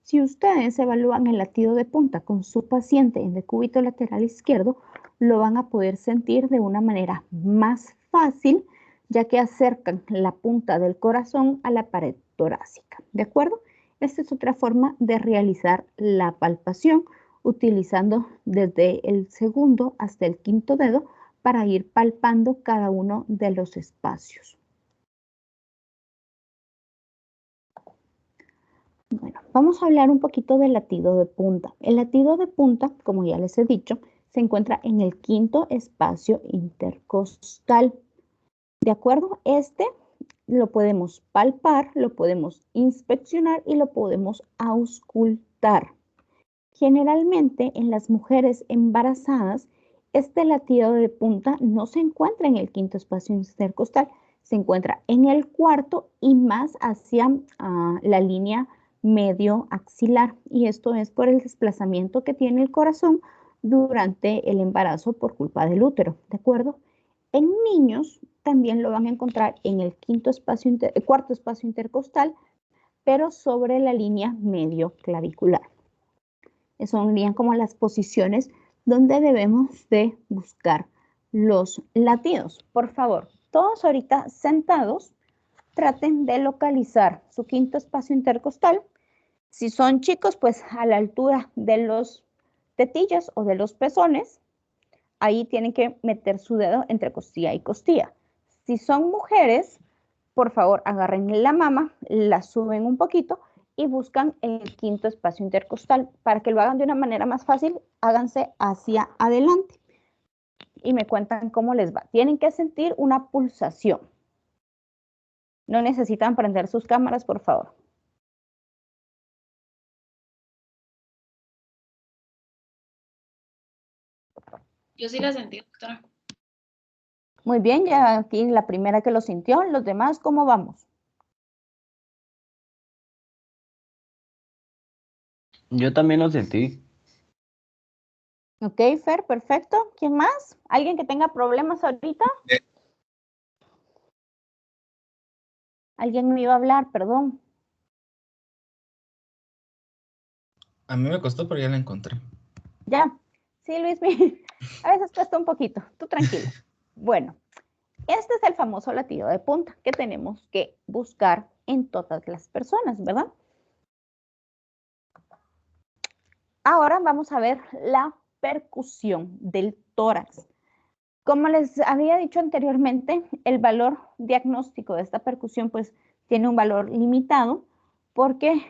Si ustedes evalúan el latido de punta con su paciente en decúbito lateral izquierdo, lo van a poder sentir de una manera más fácil ya que acercan la punta del corazón a la pared torácica. ¿De acuerdo? Esta es otra forma de realizar la palpación, utilizando desde el segundo hasta el quinto dedo para ir palpando cada uno de los espacios. Bueno, vamos a hablar un poquito del latido de punta. El latido de punta, como ya les he dicho, se encuentra en el quinto espacio intercostal. ¿De acuerdo? Este lo podemos palpar, lo podemos inspeccionar y lo podemos auscultar. Generalmente en las mujeres embarazadas, este latido de punta no se encuentra en el quinto espacio intercostal, se encuentra en el cuarto y más hacia la línea medio axilar. Y esto es por el desplazamiento que tiene el corazón durante el embarazo por culpa del útero, ¿de acuerdo? En niños también lo van a encontrar en el cuarto espacio intercostal, pero sobre la línea medio clavicular. Serían como las posiciones donde debemos de buscar los latidos. Por favor, todos ahorita sentados, traten de localizar su quinto espacio intercostal. Si son chicos, pues a la altura de los tetillas o de los pezones, ahí tienen que meter su dedo entre costilla y costilla. Si son mujeres, por favor, agarren la mama, la suben un poquito y buscan el quinto espacio intercostal. Para que lo hagan de una manera más fácil, háganse hacia adelante y me cuentan cómo les va. Tienen que sentir una pulsación. No necesitan prender sus cámaras, por favor. Yo sí la sentí, doctora. Muy bien, ya aquí la primera que lo sintió. Los demás, ¿cómo vamos? Yo también lo sentí. Ok, Fer, perfecto. ¿Quién más? ¿Alguien que tenga problemas ahorita? Alguien me iba a hablar, perdón. A mí me costó, pero ya la encontré. Ya. Sí, Luis, a veces cuesta un poquito. Tú tranquilo. Bueno, este es el famoso latido de punta que tenemos que buscar en todas las personas, ¿verdad? Ahora vamos a ver la percusión del tórax. Como les había dicho anteriormente, el valor diagnóstico de esta percusión pues tiene un valor limitado porque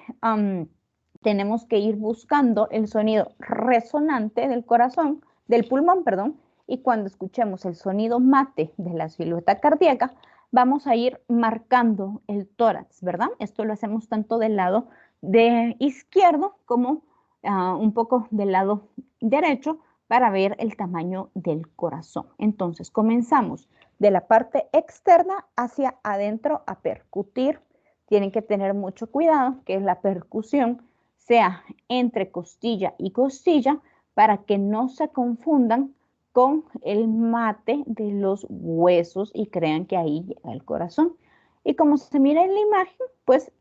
tenemos que ir buscando el sonido resonante del corazón, del pulmón, perdón, y cuando escuchemos el sonido mate de la silueta cardíaca, vamos a ir marcando el tórax, ¿verdad? Esto lo hacemos tanto del lado de izquierdo como un poco del lado derecho para ver el tamaño del corazón. Entonces, comenzamos de la parte externa hacia adentro a percutir. Tienen que tener mucho cuidado que la percusión sea entre costilla y costilla para que no se confundan con el mate de los huesos y crean que ahí llega el corazón. Y como se mira en la imagen, pues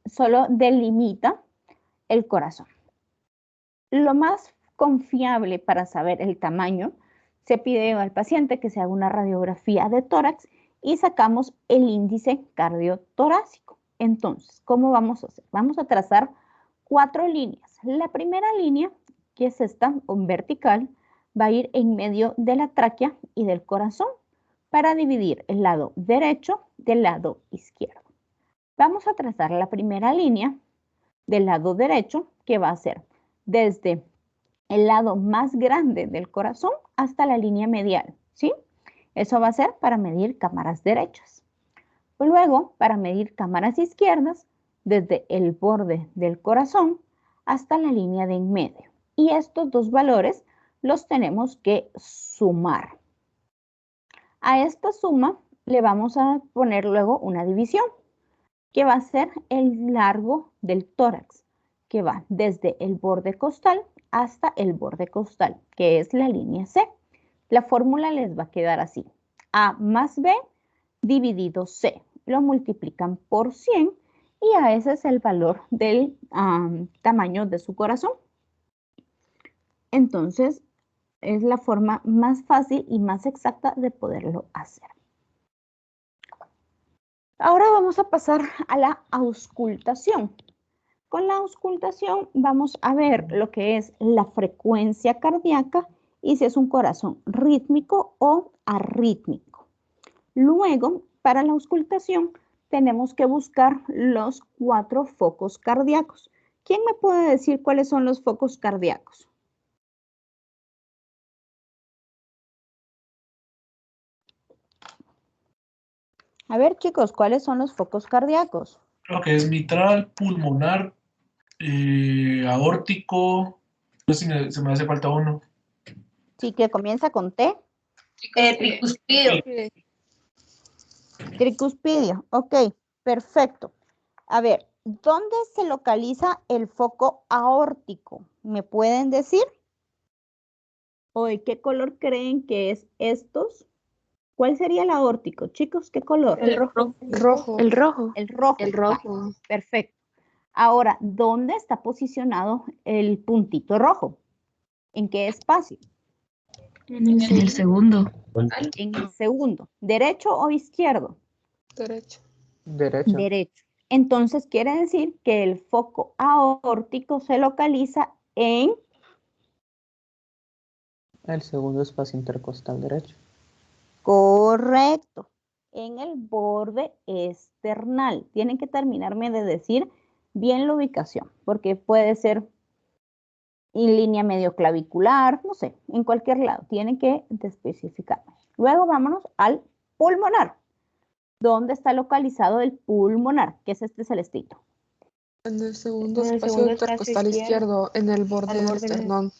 solo delimita el corazón. Lo más confiable para saber el tamaño, se pide al paciente que se haga una radiografía de tórax y sacamos el índice cardiotorácico. Entonces, ¿cómo vamos a hacer? Vamos a trazar 4 líneas. La primera línea, que es esta, vertical, va a ir en medio de la tráquea y del corazón para dividir el lado derecho del lado izquierdo. Vamos a trazar la primera línea del lado derecho, que va a ser desde el lado más grande del corazón hasta la línea medial, ¿sí? Eso va a ser para medir cámaras derechas. Luego, para medir cámaras izquierdas, desde el borde del corazón hasta la línea de en medio. Y estos dos valores los tenemos que sumar. A esta suma le vamos a poner luego una división, que va a ser el largo del tórax, que va desde el borde costal hasta el borde costal, que es la línea C. La fórmula les va a quedar así: A más B dividido C. Lo multiplican por 100 y a ese es el valor del tamaño de su corazón. Entonces, es la forma más fácil y más exacta de poderlo hacer. Ahora vamos a pasar a la auscultación. Con la auscultación vamos a ver lo que es la frecuencia cardíaca y si es un corazón rítmico o arrítmico. Luego, para la auscultación, tenemos que buscar los 4 focos cardíacos. ¿Quién me puede decir cuáles son los focos cardíacos? A ver, chicos, ¿cuáles son los focos cardíacos? Creo que es mitral, pulmonar, aórtico. No sé si se me hace falta uno. Sí, que comienza con T. Tricuspidio. Tricuspidio, ok, perfecto. A ver, ¿dónde se localiza el foco aórtico? ¿Me pueden decir? ¿O de qué color creen que es estos? ¿Cuál sería el aórtico, chicos? ¿Qué color? El rojo. Rojo. El rojo. El rojo. El rojo. Perfecto. Ahora, ¿dónde está posicionado el puntito rojo? ¿En qué espacio? En el segundo. En el segundo. ¿Derecho o izquierdo? Derecho. Derecho. Derecho. Entonces quiere decir que el foco aórtico se localiza en El segundo espacio intercostal derecho. correcto, en el borde external. Tienen que terminarme de decir bien la ubicación, porque puede ser en línea medio clavicular, no sé, en cualquier lado. Tienen que especificar. Luego vámonos al pulmonar. ¿Dónde está localizado el pulmonar? ¿Qué es este celestito? En el segundo En el espacio segundo espacio intercostal izquierdo, en el borde al del borde del- esternón.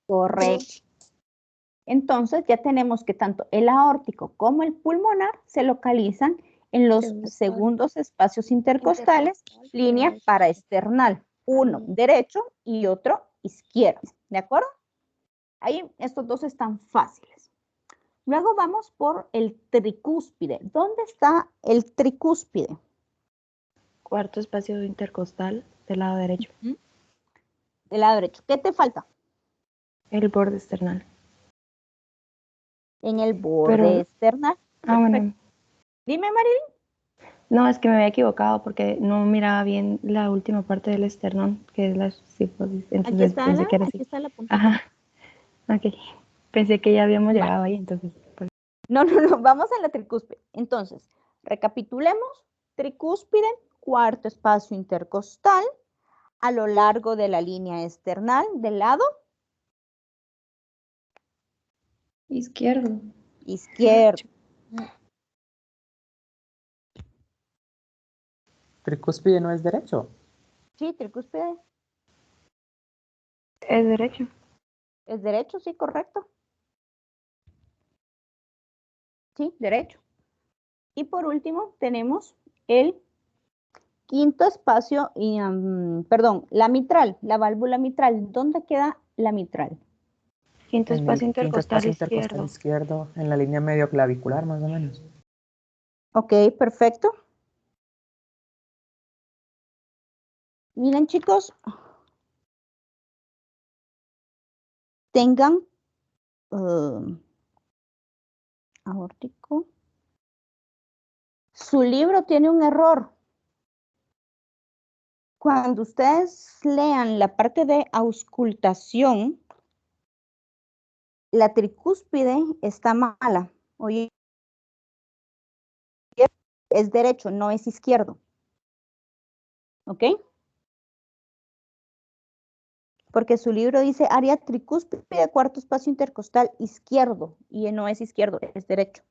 Correcto. Entonces ya tenemos que tanto el aórtico como el pulmonar se localizan en los segundos espacios intercostales, línea paraesternal, uno derecho y otro izquierdo, ¿de acuerdo? Ahí estos dos están fáciles. Luego vamos por el tricúspide. ¿Dónde está el tricúspide? Cuarto espacio intercostal del lado derecho. Del lado derecho. ¿Qué te falta? El borde external. En el borde Pero- external. Ah, bueno. Perfecto. Dime, Marilyn. No, es que me había equivocado porque no miraba bien la última parte del esternón, que es la cifosis. Aquí Entonces está, pensé que era aquí así. está la puntita. Ajá. Ok. Pensé que ya habíamos Va. llegado ahí, entonces. No, vamos a la tricúspide. Entonces, recapitulemos. Tricúspide, cuarto espacio intercostal, a lo largo de la línea external del lado Izquierdo. izquierdo. Tricúspide no es derecho. Sí, tricúspide Es derecho. es derecho, sí, correcto. Sí, derecho. Y por último, tenemos el quinto espacio, y, perdón, la mitral, la válvula mitral. ¿Dónde queda la mitral? Quinto En espacio el quinto intercostal espacio intercostal izquierdo. izquierdo, en la línea medio clavicular más o menos. Ok, perfecto. Miren, chicos, tengan aórtico. Su libro tiene un error. Cuando ustedes lean la parte de auscultación, la tricúspide está mala. Oye, es derecho, no es izquierdo. ¿Ok? Porque su libro dice área tricúspide, cuarto espacio intercostal izquierdo, y no es izquierdo, es derecho.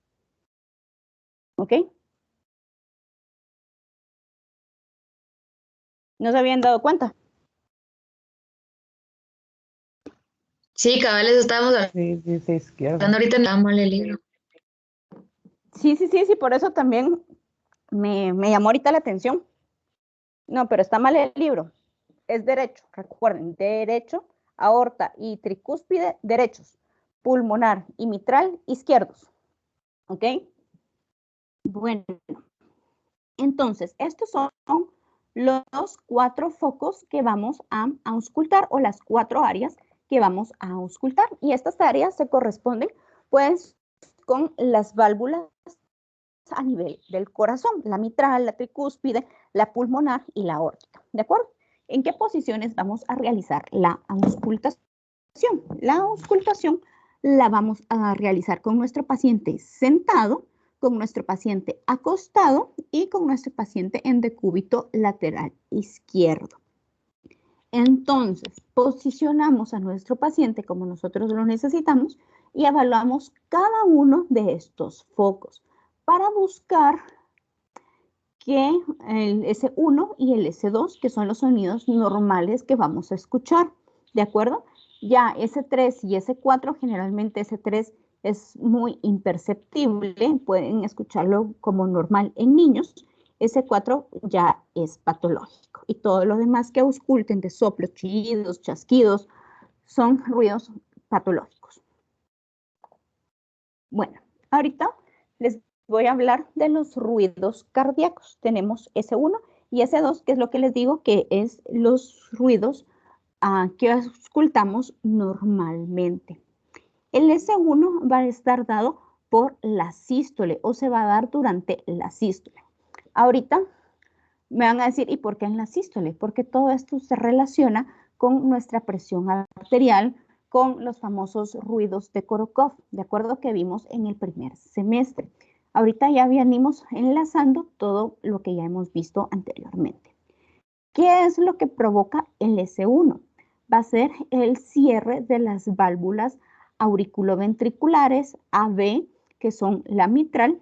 ¿Ok? ¿No se habían dado cuenta? Sí, cabales, estábamos Sí, dice izquierdo. hablando ahorita, estaba mal el libro. Sí, por eso también me llamó ahorita la atención. No, pero está mal el libro. Es derecho, recuerden, derecho, aorta y tricúspide, derechos. Pulmonar y mitral, izquierdos. ¿Ok? Bueno, entonces, estos son los 4 focos que vamos a auscultar o las 4 áreas que vamos a auscultar. Y estas áreas se corresponden, pues, con las válvulas a nivel del corazón, la mitral, la tricúspide, la pulmonar y la aórtica, ¿de acuerdo? ¿En qué posiciones vamos a realizar la auscultación? La auscultación la vamos a realizar con nuestro paciente sentado, con nuestro paciente acostado y con nuestro paciente en decúbito lateral izquierdo. Entonces, posicionamos a nuestro paciente como nosotros lo necesitamos y evaluamos cada uno de estos focos para buscar que el S1 y el S2, que son los sonidos normales que vamos a escuchar, ¿de acuerdo? Ya S3 y S4, generalmente S3 es muy imperceptible, pueden escucharlo como normal en niños. S4 ya es patológico y todo lo demás que ausculten de soplos, chillidos, chasquidos, son ruidos patológicos. Bueno, ahorita les voy a hablar de los ruidos cardíacos. Tenemos S1 y S2, que es lo que les digo que es los ruidos que auscultamos normalmente. El S1 va a estar dado por la sístole o se va a dar durante la sístole. Ahorita me van a decir, ¿y por qué en la sístole? Porque todo esto se relaciona con nuestra presión arterial, con los famosos ruidos de Korokov, de acuerdo que vimos en el primer semestre. Ahorita ya venimos enlazando todo lo que ya hemos visto anteriormente. ¿Qué es lo que provoca el S1? Va a ser el cierre de las válvulas auriculoventriculares AB, que son la mitral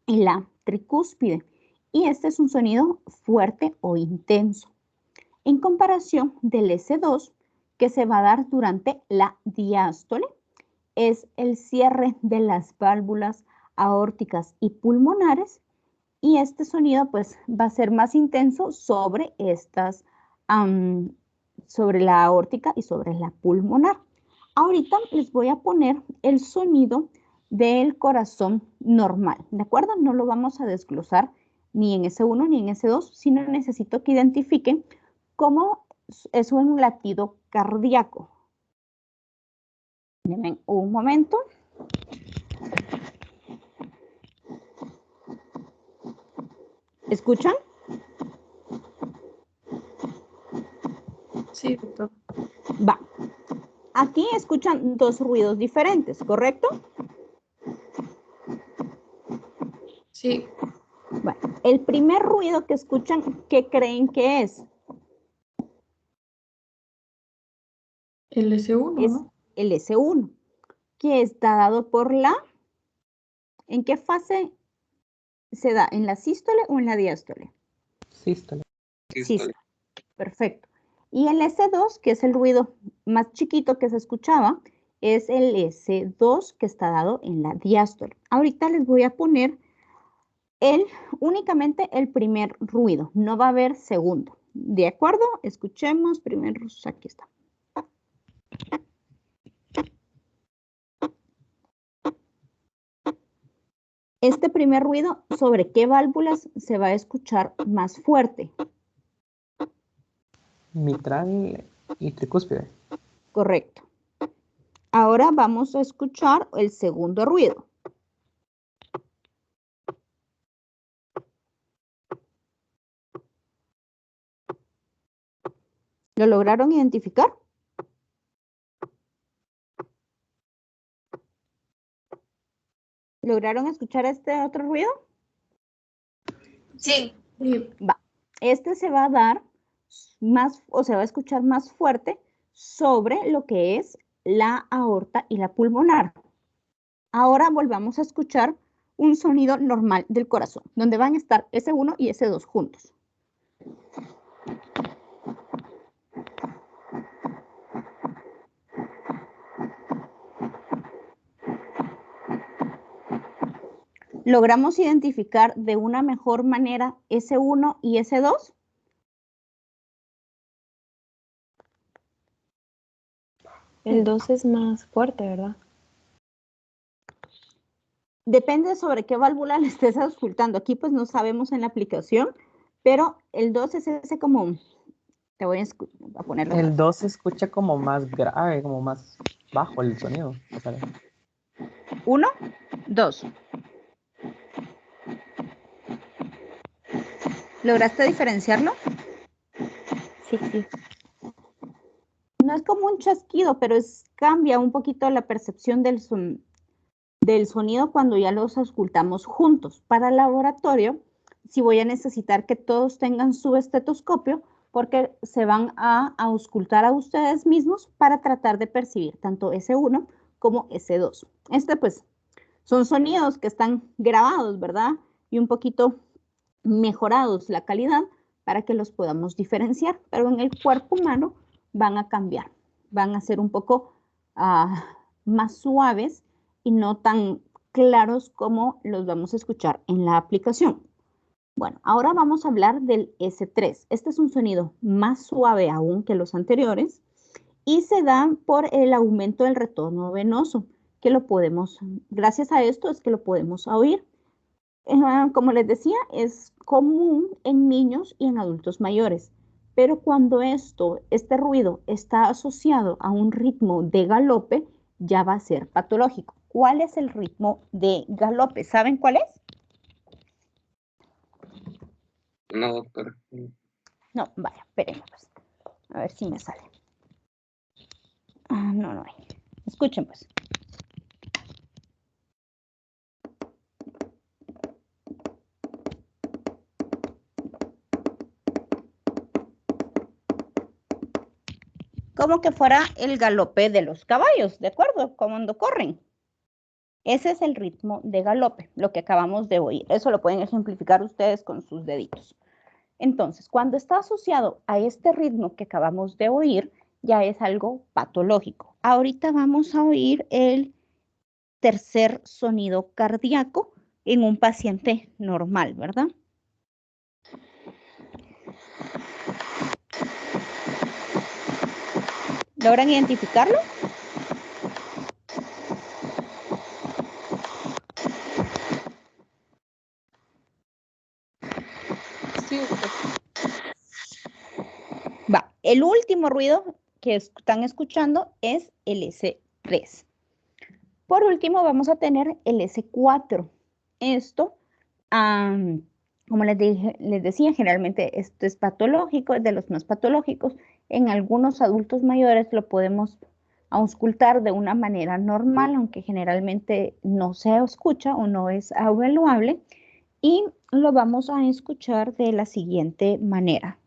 y la tricúspide. Y este es un sonido fuerte o intenso. En comparación del S2, que se va a dar durante la diástole, es el cierre de las válvulas aórticas y pulmonares. Y este sonido pues va a ser más intenso sobre estas, sobre la aórtica y sobre la pulmonar. Ahorita les voy a poner el sonido del corazón normal, ¿de acuerdo? No lo vamos a desglosar ni en S1 ni en S2, sino necesito que identifiquen cómo es un latido cardíaco. Denme un momento. ¿Escuchan? Sí, doctor. Va. Aquí escuchan dos ruidos diferentes, ¿correcto? Sí. Bueno, el primer ruido que escuchan, ¿qué creen que es? El S1, Es ¿no? el S1, que está dado por la... ¿En qué fase se da? ¿En la sístole o en la diástole? Sístole. Sístole. Perfecto. Y el S2, que es el ruido más chiquito que se escuchaba, es el S2 que está dado en la diástole. Ahorita les voy a poner únicamente el primer ruido, no va a haber segundo. ¿De acuerdo? Escuchemos primero, aquí está. Este primer ruido, ¿sobre qué válvulas se va a escuchar más fuerte? Mitral y tricúspide. Correcto. Ahora vamos a escuchar el segundo ruido. ¿Lo lograron identificar? ¿Lograron escuchar este otro ruido? Sí. Va. Este se va a dar más, o se va a escuchar más fuerte sobre lo que es la aorta y la pulmonar. Ahora volvamos a escuchar un sonido normal del corazón, donde van a estar S1 y S2 juntos. ¿Logramos identificar de una mejor manera S1 y S2? El 2 es más fuerte, ¿verdad? Depende sobre qué válvula le estés auscultando. Aquí pues no sabemos en la aplicación, pero el 2 es ese como, te voy a ponerlo. El 2 se escucha como más grave, como más bajo el sonido. O sea, 1, 2. ¿Lograste diferenciarlo? Sí, sí. No es como un chasquido, pero cambia un poquito la percepción del sonido cuando ya los auscultamos juntos. Para el laboratorio, sí voy a necesitar que todos tengan su estetoscopio porque se van a auscultar a ustedes mismos para tratar de percibir tanto S1 como S2. Pues son sonidos que están grabados, ¿verdad? Y un poquito mejorados la calidad para que los podamos diferenciar, pero en el cuerpo humano van a cambiar, van a ser un poco más suaves y no tan claros como los vamos a escuchar en la aplicación. Bueno, ahora vamos a hablar del S3. Este es un sonido más suave aún que los anteriores y se da por el aumento del retorno venoso, que lo podemos, gracias a esto es que lo podemos oír. Como les decía, es común en niños y en adultos mayores, pero cuando este ruido está asociado a un ritmo de galope, ya va a ser patológico. ¿Cuál es el ritmo de galope? ¿Saben cuál es? No, doctor. No, vaya, espérenme pues. A ver si me sale. No hay. Escuchen pues. Como que fuera el galope de los caballos, ¿de acuerdo? Cuando corren. Ese es el ritmo de galope, lo que acabamos de oír. Eso lo pueden ejemplificar ustedes con sus deditos. Entonces, cuando está asociado a este ritmo que acabamos de oír, ya es algo patológico. Ahorita vamos a oír el tercer sonido cardíaco en un paciente normal, ¿verdad? ¿Logran identificarlo? Sí, Va, el último ruido que están escuchando es el S3. Por último, vamos a tener el S4. Esto, como les decía, generalmente esto es patológico, es de los más patológicos. En algunos adultos mayores lo podemos auscultar de una manera normal, aunque generalmente no se escucha o no es evaluable. Y lo vamos a escuchar de la siguiente manera.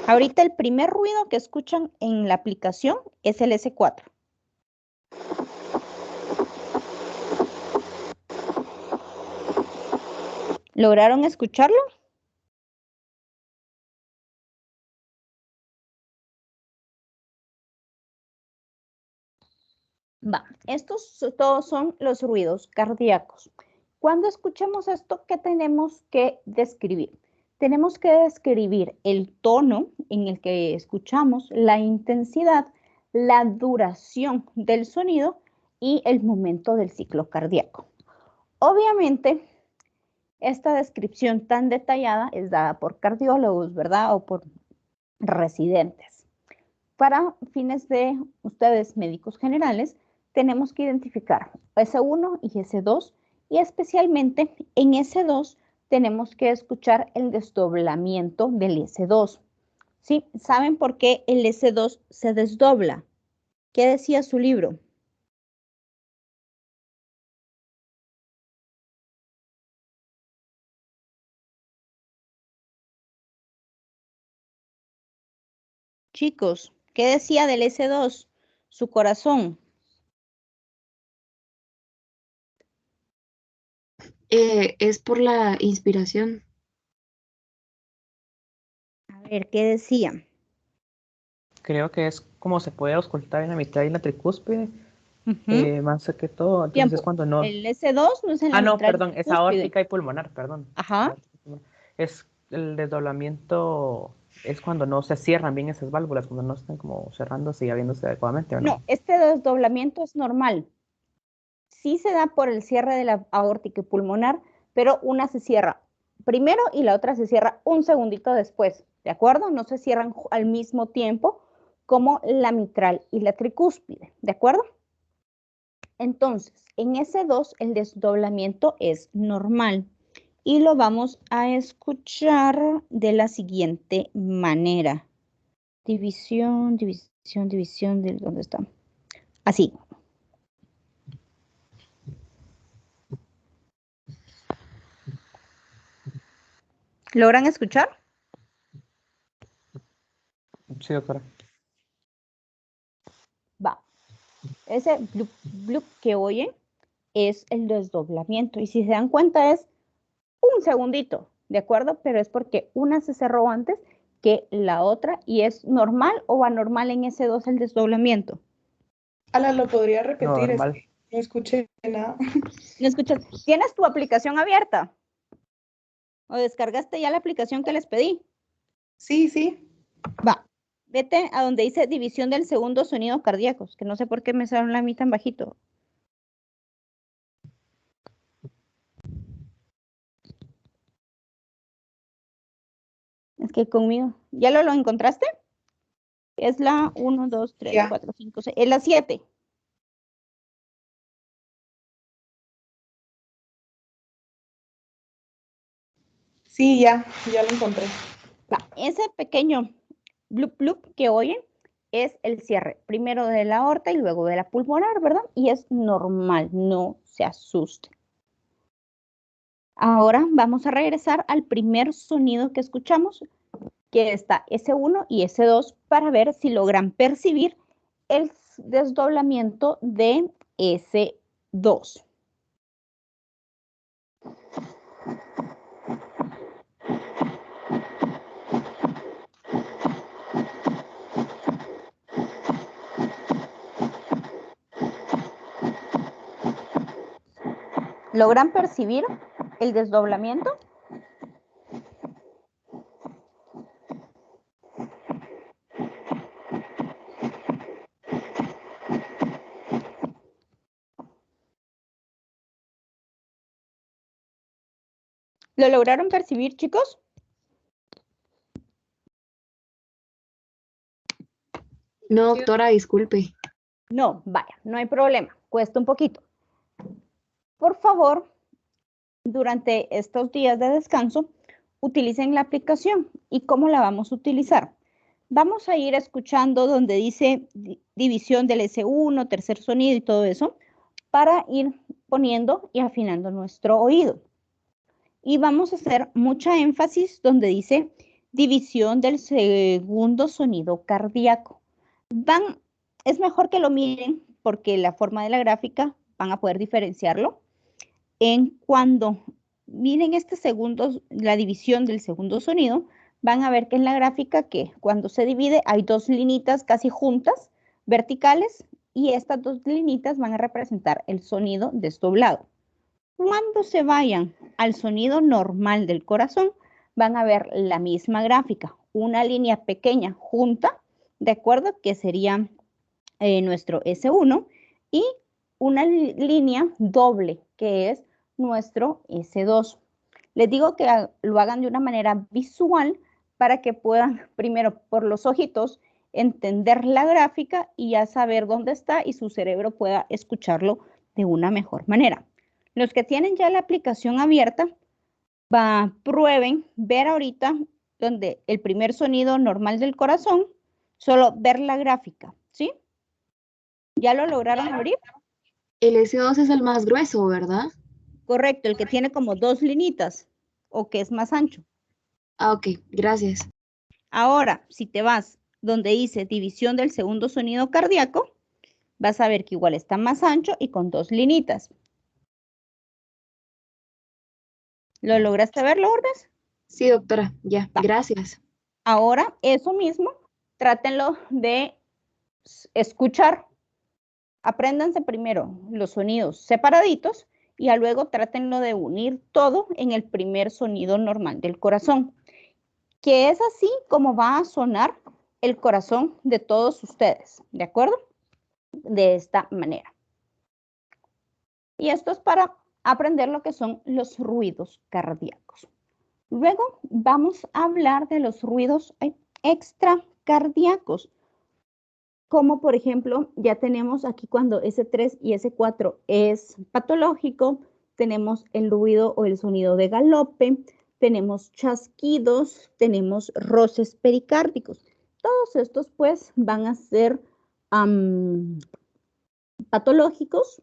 Ahorita el primer ruido que escuchan en la aplicación es el S4. ¿Lograron escucharlo? Va, estos todos son los ruidos cardíacos. Cuando escuchamos esto, ¿qué tenemos que describir? Tenemos que describir el tono en el que escuchamos, la intensidad, la duración del sonido y el momento del ciclo cardíaco. Obviamente, esta descripción tan detallada es dada por cardiólogos, ¿verdad? O por residentes. Para fines de ustedes, médicos generales, tenemos que identificar S1 y S2 y especialmente en S2 tenemos que escuchar el desdoblamiento del S2. ¿Sí? ¿Saben por qué el S2 se desdobla? ¿Qué decía su libro? Chicos, ¿qué decía del S2? Su corazón. Es por la inspiración. A ver, ¿qué decía? Creo que es como se puede auscultar en la mitad y en la tricúspide, más que todo. Entonces Tiempo. es cuando no. El S2 no es en la no, mitral perdón, es tricúspide. aórtica y pulmonar, perdón. Ajá. Es el desdoblamiento, es cuando no se cierran bien esas válvulas, cuando no están como cerrándose y abriéndose adecuadamente, ¿o no? No, este desdoblamiento es normal. Sí se da por el cierre de la aórtica y pulmonar, pero una se cierra primero y la otra se cierra un segundito después, ¿de acuerdo? No se cierran al mismo tiempo como la mitral y la tricúspide, ¿de acuerdo? Entonces, en S2 el desdoblamiento es normal y lo vamos a escuchar de la siguiente manera. División, división, división, ¿dónde está? Así. ¿Logran escuchar? Sí, doctora. Va. Ese blup, blup que oyen es el desdoblamiento. Y si se dan cuenta es un segundito, ¿de acuerdo? Pero es porque una se cerró antes que la otra y es normal o anormal en S2 el desdoblamiento. Ala, ¿lo podría repetir? Es Normal. que no escuché nada. ¿No escuchas? ¿Tienes tu aplicación abierta? ¿O descargaste ya la aplicación que les pedí? Sí, sí. Va. Vete a donde dice división del segundo sonido cardíacos, que no sé por qué me sale a mí tan bajito. Es que conmigo. ¿Ya lo encontraste? Es la 1, 2, 3, Ya. 4, 5, 6. Es la 7. Sí, ya lo encontré. Va. Ese pequeño blup blup que oyen es el cierre, primero de la aorta y luego de la pulmonar, ¿verdad? Y es normal, no se asusten. Ahora vamos a regresar al primer sonido que escuchamos, que está S1 y S2, para ver si logran percibir el desdoblamiento de S2. ¿Logran percibir el desdoblamiento? ¿Lo lograron percibir, chicos? No, doctora, disculpe. No, vaya, no hay problema, cuesta un poquito. Por favor, durante estos días de descanso, utilicen la aplicación. ¿Y cómo la vamos a utilizar? Vamos a ir escuchando donde dice división del S1, tercer sonido y todo eso, para ir poniendo y afinando nuestro oído. Y vamos a hacer mucha énfasis donde dice división del segundo sonido cardíaco. Es mejor que lo miren porque la forma de la gráfica van a poder diferenciarlo. En cuando miren la división del segundo sonido, van a ver que en la gráfica que cuando se divide hay dos linitas casi juntas, verticales, y estas dos linitas van a representar el sonido desdoblado. Cuando se vayan al sonido normal del corazón, van a ver la misma gráfica, una línea pequeña junta, ¿de acuerdo? Que sería nuestro S1, y una línea doble, que es nuestro S2. Les digo que lo hagan de una manera visual para que puedan, primero, por los ojitos, entender la gráfica y ya saber dónde está y su cerebro pueda escucharlo de una mejor manera. Los que tienen ya la aplicación abierta, prueben ver ahorita donde el primer sonido normal del corazón, solo ver la gráfica, ¿sí? ¿Ya lo lograron abrir? El S2 es el más grueso, ¿verdad? Correcto, el que tiene como dos linitas o que es más ancho. Ah, ok, gracias. Ahora, si te vas donde dice división del segundo sonido cardíaco, vas a ver que igual está más ancho y con dos linitas. ¿Lo lograste ver, Lourdes? Sí, doctora, ya, gracias. Ahora, eso mismo, trátenlo de escuchar. Apréndanse primero los sonidos separaditos y luego trátenlo de unir todo en el primer sonido normal del corazón, que es así como va a sonar el corazón de todos ustedes, ¿de acuerdo? De esta manera. Y esto es para aprender lo que son los ruidos cardíacos. Luego vamos a hablar de los ruidos extracardíacos. como por ejemplo, ya tenemos aquí cuando S3 y S4 es patológico, tenemos el ruido o el sonido de galope, tenemos chasquidos, tenemos roces pericárdicos. Todos estos pues van a ser patológicos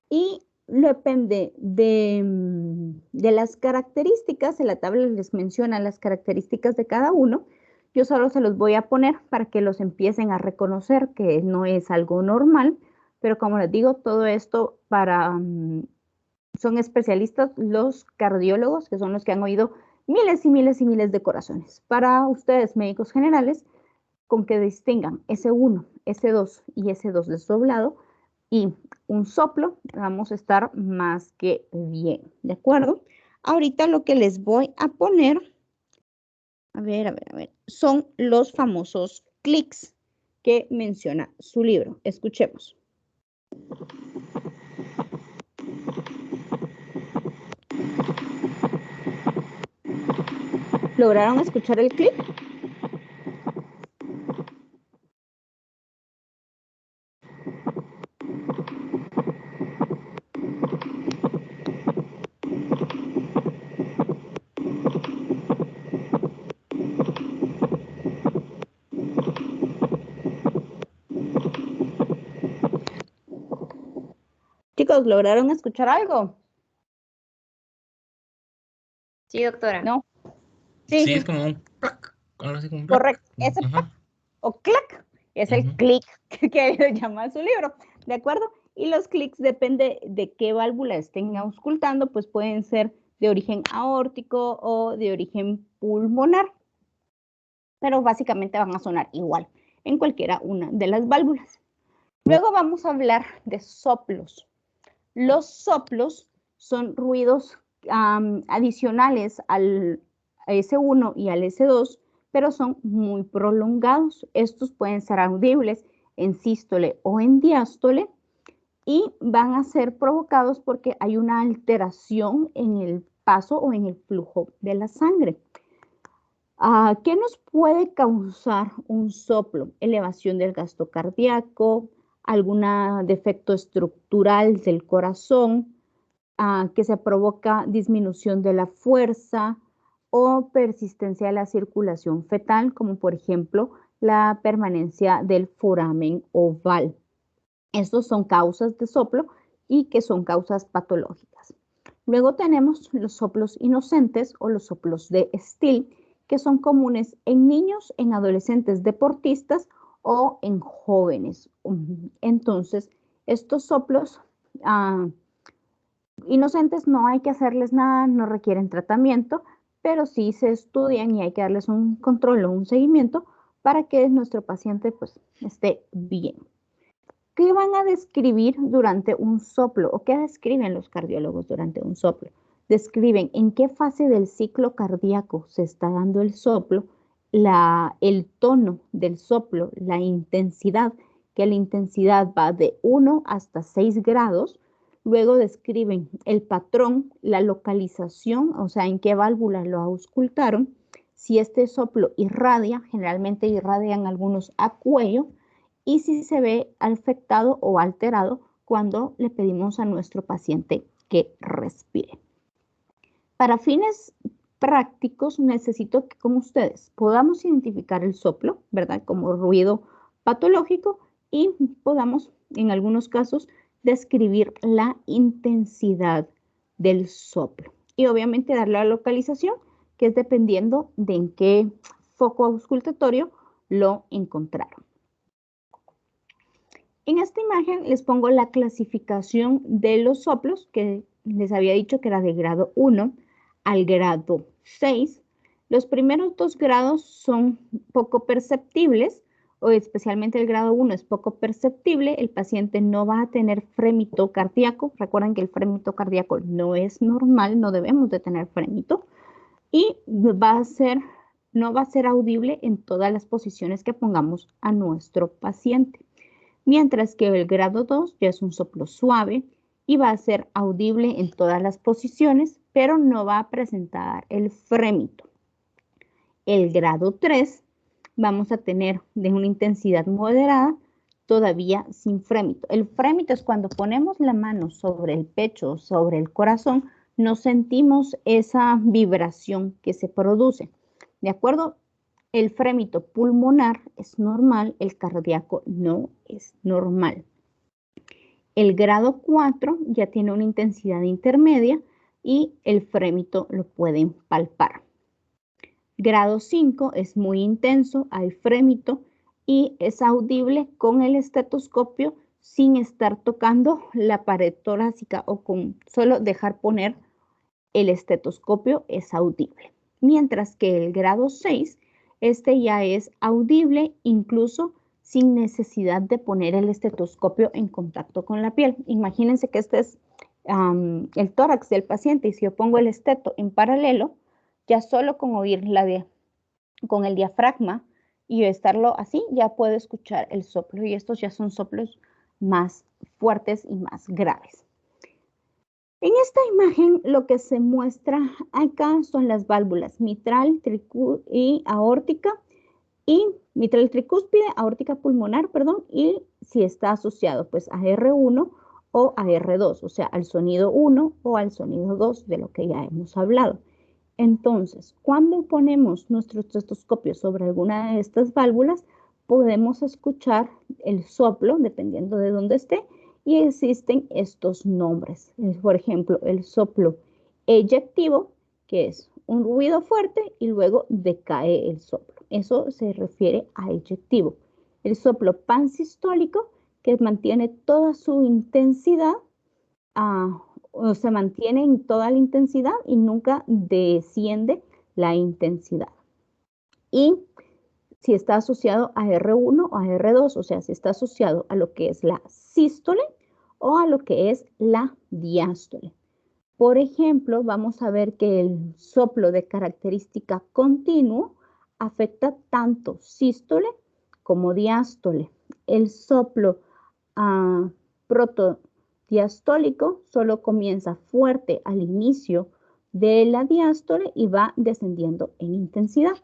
y depende de las características, en la tabla les menciona las características de cada uno. Yo solo se los voy a poner para que los empiecen a reconocer que no es algo normal, pero como les digo, todo esto son especialistas los cardiólogos, que son los que han oído miles y miles y miles de corazones. Para ustedes, médicos generales, con que distingan S1, S2 y S2 desdoblado y un soplo, vamos a estar más que bien, ¿de acuerdo? Ahorita lo que les voy a poner, a ver, son los famosos clics que menciona su libro. Escuchemos. ¿Lograron escuchar el clic? Chicos, ¿lograron escuchar algo? Sí, doctora. ¿No? Sí, es como un clac, algo así como un clac. Correcto. Ese Ajá. o clac es el Ujú. clic que lo llama su libro, ¿de acuerdo? Y los clics depende de qué válvula estén auscultando, pues pueden ser de origen aórtico o de origen pulmonar, pero básicamente van a sonar igual en cualquiera una de las válvulas. Luego vamos a hablar de soplos. Los soplos son ruidos adicionales al S1 y al S2, pero son muy prolongados. Estos pueden ser audibles en sístole o en diástole y van a ser provocados porque hay una alteración en el paso o en el flujo de la sangre. ¿Qué nos puede causar un soplo? Elevación del gasto cardíaco, algún defecto estructural del corazón, que se provoca disminución de la fuerza o persistencia de la circulación fetal, como por ejemplo la permanencia del foramen oval. Estos son causas de soplo y que son causas patológicas. Luego tenemos los soplos inocentes o los soplos de Still, que son comunes en niños, en adolescentes deportistas o en jóvenes. Entonces, estos soplos inocentes no hay que hacerles nada, no requieren tratamiento, pero sí se estudian y hay que darles un control o un seguimiento para que nuestro paciente pues esté bien. ¿Qué van a describir durante un soplo o qué describen los cardiólogos durante un soplo? Describen en qué fase del ciclo cardíaco se está dando el soplo, el tono del soplo, la intensidad, que la intensidad va de 1 hasta 6 grados. Luego describen el patrón, la localización, o sea, en qué válvula lo auscultaron. Si este soplo irradia, generalmente irradian algunos a cuello, y si se ve afectado o alterado cuando le pedimos a nuestro paciente que respire. Para fines prácticos, necesito que con ustedes podamos identificar el soplo, ¿verdad? Como ruido patológico y podamos, en algunos casos, describir la intensidad del soplo. Y obviamente dar la localización, que es dependiendo de en qué foco auscultatorio lo encontraron. En esta imagen les pongo la clasificación de los soplos, que les había dicho que era de grado 1 al grado 6. Los primeros 2 grados son poco perceptibles, o especialmente el grado 1 es poco perceptible. El paciente no va a tener frémito cardíaco. Recuerden que el frémito cardíaco no es normal, no debemos de tener frémito. Y no va a ser audible en todas las posiciones que pongamos a nuestro paciente. Mientras que el grado 2 ya es un soplo suave y va a ser audible en todas las posiciones, pero no va a presentar el frémito. El grado 3 vamos a tener de una intensidad moderada, todavía sin frémito. El frémito es cuando ponemos la mano sobre el pecho o sobre el corazón, no sentimos esa vibración que se produce. ¿De acuerdo? El frémito pulmonar es normal, el cardíaco no es normal. El grado 4 ya tiene una intensidad intermedia y el frémito lo pueden palpar. Grado 5 es muy intenso, hay frémito y es audible con el estetoscopio sin estar tocando la pared torácica o con solo dejar poner el estetoscopio es audible. Mientras que el grado 6, este ya es audible incluso sin necesidad de poner el estetoscopio en contacto con la piel. Imagínense que este es el tórax del paciente y si yo pongo el esteto en paralelo, ya solo con oír con el diafragma y estarlo así, ya puedo escuchar el soplo y estos ya son soplos más fuertes y más graves. En esta imagen lo que se muestra acá son las válvulas mitral y aórtica y mitral tricúspide, aórtica pulmonar, perdón, y si está asociado pues a R1 o a R2, o sea, al sonido 1 o al sonido 2 de lo que ya hemos hablado. Entonces, cuando ponemos nuestro estetoscopio sobre alguna de estas válvulas, podemos escuchar el soplo, dependiendo de dónde esté, y existen estos nombres. Por ejemplo, el soplo eyectivo, que es un ruido fuerte y luego decae el soplo. Eso se refiere a eyectivo. El soplo pansistólico, que mantiene toda su intensidad, o se mantiene en toda la intensidad y nunca desciende la intensidad. Y si está asociado a R1 o a R2, o sea, si está asociado a lo que es la sístole o a lo que es la diástole. Por ejemplo, vamos a ver que el soplo de característica continuo afecta tanto sístole como diástole. El soplo protodiastólico solo comienza fuerte al inicio de la diástole y va descendiendo en intensidad.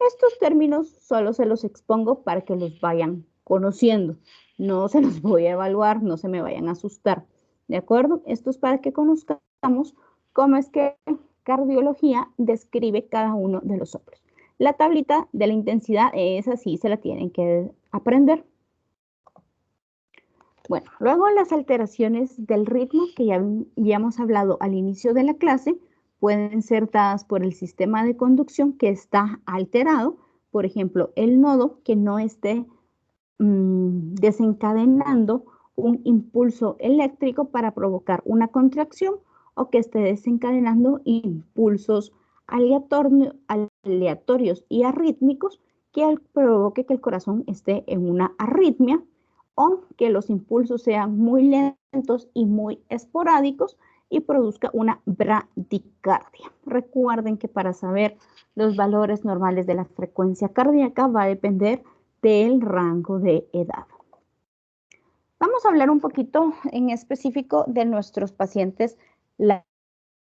Estos términos solo se los expongo para que los vayan conociendo. No se los voy a evaluar, no se me vayan a asustar. ¿De acuerdo? Esto es para que conozcamos cómo es que cardiología describe cada uno de los soplos. La tablita de la intensidad es así, se la tienen que aprender. Bueno, luego las alteraciones del ritmo que ya habíamos hablado al inicio de la clase pueden ser dadas por el sistema de conducción que está alterado, por ejemplo, el nodo que no esté desencadenando un impulso eléctrico para provocar una contracción o que esté desencadenando impulsos aleatorios y arrítmicos que provoque que el corazón esté en una arritmia o que los impulsos sean muy lentos y muy esporádicos y produzca una bradicardia. Recuerden que para saber los valores normales de la frecuencia cardíaca va a depender del rango de edad. Vamos a hablar un poquito en específico de nuestros pacientes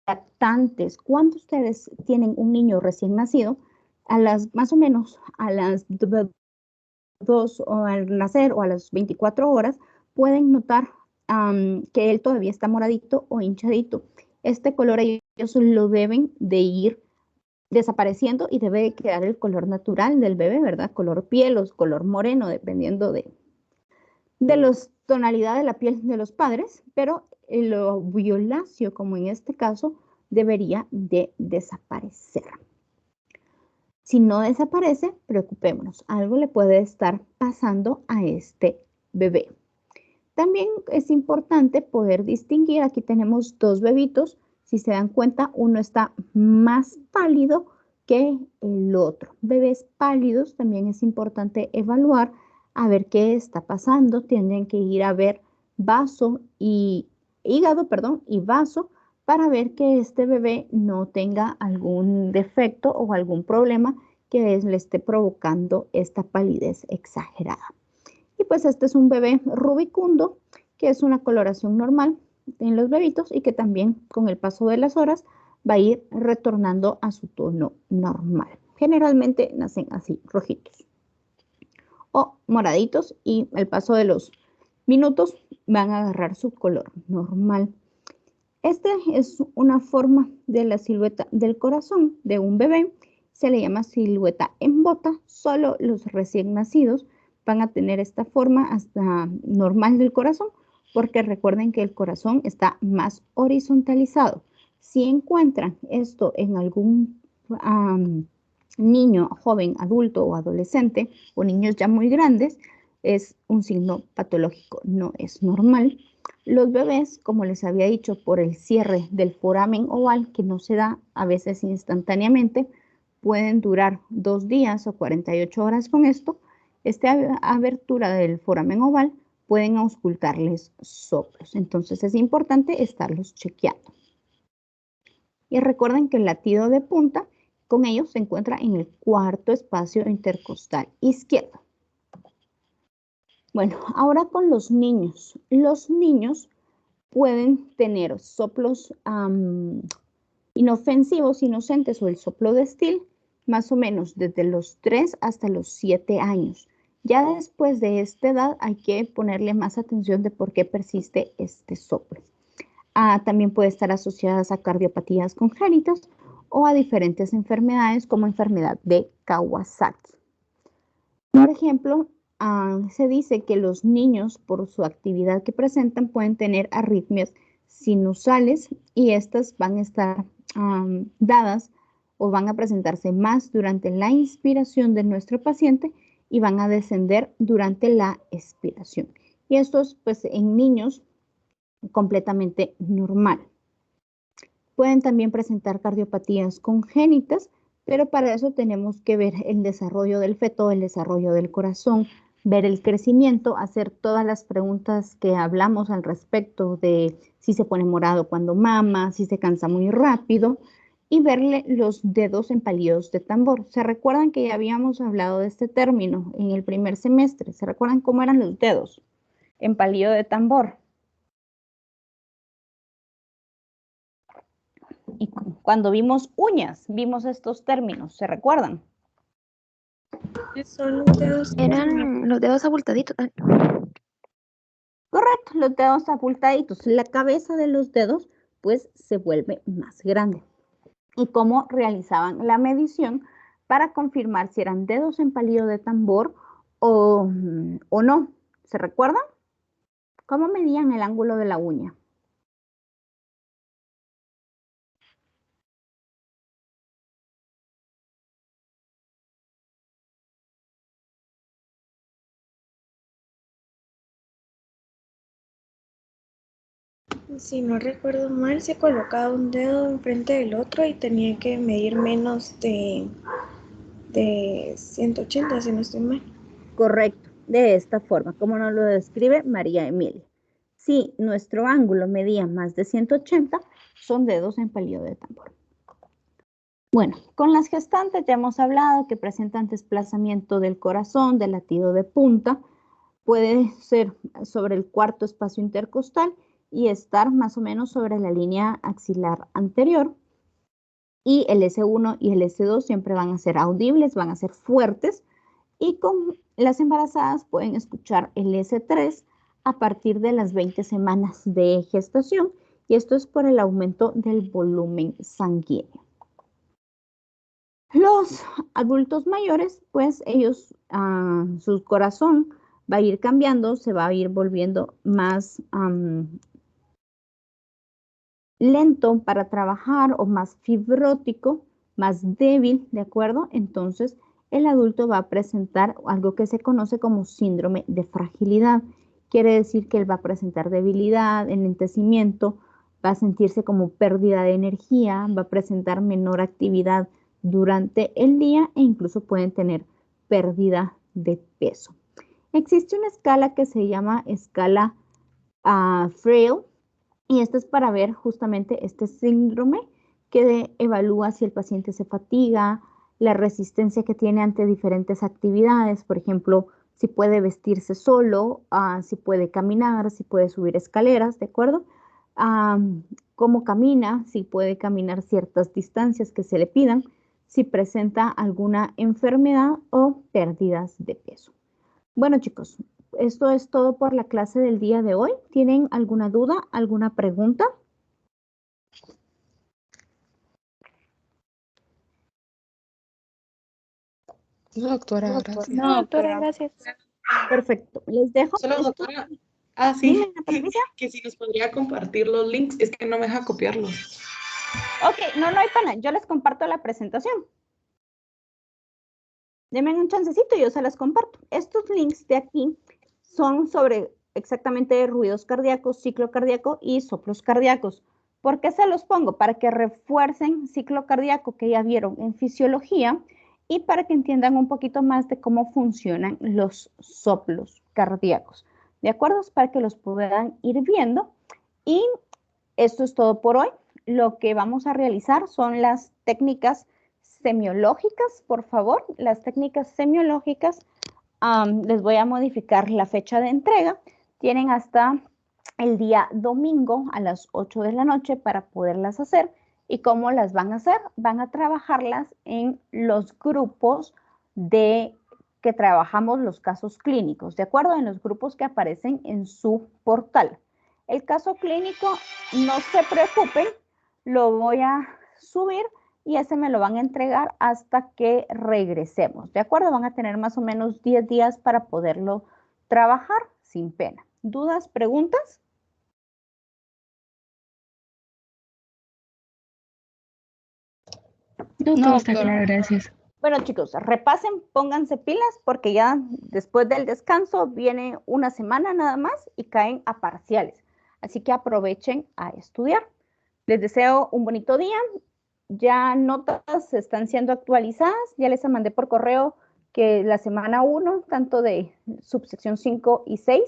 lactantes. Cuando ustedes tienen un niño recién nacido, más o menos a las 2 o al nacer o a las 24 horas, pueden notar que él todavía está moradito o hinchadito. Este color ellos lo deben de ir desapareciendo y debe quedar el color natural del bebé, ¿verdad? Color piel o color moreno, dependiendo de la tonalidad de la piel de los padres, pero lo violáceo, como en este caso, debería de desaparecer. Si no desaparece, preocupémonos, algo le puede estar pasando a este bebé. También es importante poder distinguir, aquí tenemos dos bebitos, si se dan cuenta, uno está más pálido que el otro. Bebés pálidos también es importante evaluar a ver qué está pasando. Tienen que ir a ver hígado y vaso para ver que este bebé no tenga algún defecto o algún problema que le esté provocando esta palidez exagerada. Y pues este es un bebé rubicundo, que es una coloración normal en los bebitos y que también con el paso de las horas va a ir retornando a su tono normal. Generalmente nacen así, rojitos. o moraditos y el paso de los minutos van a agarrar su color normal. Esta es una forma de la silueta del corazón de un bebé. Se le llama silueta en bota. Solo los recién nacidos van a tener esta forma hasta normal del corazón, porque recuerden que el corazón está más horizontalizado. Si encuentran esto en algún niño, joven, adulto o adolescente, o niños ya muy grandes, es un signo patológico, no es normal. Los bebés, como les había dicho, por el cierre del foramen oval, que no se da a veces instantáneamente, pueden durar 2 días o 48 horas con esto. Esta abertura del foramen oval pueden auscultarles soplos. Entonces es importante estarlos chequeando. Y recuerden que el latido de punta con ellos se encuentra en el cuarto espacio intercostal izquierdo. Bueno, ahora con los niños. Los niños pueden tener soplos inofensivos, inocentes o el soplo de Still, más o menos desde los 3 hasta los 7 años. Ya después de esta edad hay que ponerle más atención de por qué persiste este soplo. También puede estar asociadas a cardiopatías congénitas o a diferentes enfermedades como enfermedad de Kawasaki. Por ejemplo, se dice que los niños, por su actividad que presentan, pueden tener arritmias sinusales y estas van a estar dadas o van a presentarse más durante la inspiración de nuestro paciente y van a descender durante la expiración. Y esto es, pues, en niños completamente normal. Pueden también presentar cardiopatías congénitas, pero para eso tenemos que ver el desarrollo del feto, el desarrollo del corazón, ver el crecimiento, hacer todas las preguntas que hablamos al respecto de si se pone morado cuando mama, si se cansa muy rápido, y verle los dedos empalidos de tambor. ¿Se recuerdan que ya habíamos hablado de este término en el primer semestre? ¿Se recuerdan cómo eran los dedos? Empalido de tambor. Y cuando vimos uñas, vimos estos términos, ¿se recuerdan? Son los dedos, eran los dedos abultaditos. Correcto, los dedos abultaditos. La cabeza de los dedos, pues, se vuelve más grande. ¿Y cómo realizaban la medición para confirmar si eran dedos en palillo de tambor o no? ¿Se recuerdan? ¿Cómo medían el ángulo de la uña? Si no recuerdo mal, se colocaba un dedo enfrente del otro y tenía que medir menos de 180, si no estoy mal. Correcto, de esta forma, como nos lo describe María Emilia. Si nuestro ángulo medía más de 180, son dedos en palillo de tambor. Bueno, con las gestantes ya hemos hablado que presentan desplazamiento del corazón, del latido de punta, puede ser sobre el cuarto espacio intercostal y estar más o menos sobre la línea axilar anterior. Y el S1 y el S2 siempre van a ser audibles, van a ser fuertes. Y con las embarazadas pueden escuchar el S3 a partir de las 20 semanas de gestación. Y esto es por el aumento del volumen sanguíneo. Los adultos mayores, pues ellos, su corazón va a ir cambiando, se va a ir volviendo más lento para trabajar o más fibrótico, más débil, ¿de acuerdo? Entonces, el adulto va a presentar algo que se conoce como síndrome de fragilidad. Quiere decir que él va a presentar debilidad, enlentecimiento, va a sentirse como pérdida de energía, va a presentar menor actividad durante el día e incluso pueden tener pérdida de peso. Existe una escala que se llama escala Frail y esta es para ver justamente este síndrome que evalúa si el paciente se fatiga, la resistencia que tiene ante diferentes actividades, por ejemplo, si puede vestirse solo, si puede caminar, si puede subir escaleras, ¿de acuerdo? Cómo camina, si puede caminar ciertas distancias que se le pidan, si presenta alguna enfermedad o pérdidas de peso. Bueno, chicos, esto es todo por la clase del día de hoy. ¿Tienen alguna duda, alguna pregunta? No, doctora, gracias. No, doctora, gracias. Perfecto. Les dejo. Solo, esto. doctora. Ah, sí. Dime, Patricia. Que si nos podría compartir los links, es que no me deja copiarlos. Ok, no hay pana. Yo les comparto la presentación. Denme un chancecito y yo se las comparto. Estos links de aquí son sobre exactamente ruidos cardíacos, ciclo cardíaco y soplos cardíacos. ¿Por qué se los pongo? Para que refuercen ciclo cardíaco que ya vieron en fisiología y para que entiendan un poquito más de cómo funcionan los soplos cardíacos. ¿De acuerdo? Para que los puedan ir viendo. Y esto es todo por hoy. Lo que vamos a realizar son las técnicas semiológicas, por favor. Las técnicas semiológicas, les voy a modificar la fecha de entrega. Tienen hasta el día domingo a las 8 de la noche para poderlas hacer. ¿Y cómo las van a hacer? Van a trabajarlas en los grupos que trabajamos los casos clínicos, ¿de acuerdo? En los grupos que aparecen en su portal. El caso clínico, no se preocupen, lo voy a subir y ese me lo van a entregar hasta que regresemos, ¿de acuerdo? Van a tener más o menos 10 días para poderlo trabajar sin pena. ¿Dudas, preguntas? No, está claro, gracias. Bueno, chicos, repasen, pónganse pilas porque ya después del descanso viene una semana nada más y caen a parciales. Así que aprovechen a estudiar. Les deseo un bonito día. Ya notas están siendo actualizadas. Ya les mandé por correo que la semana 1, tanto de subsección 5 y 6,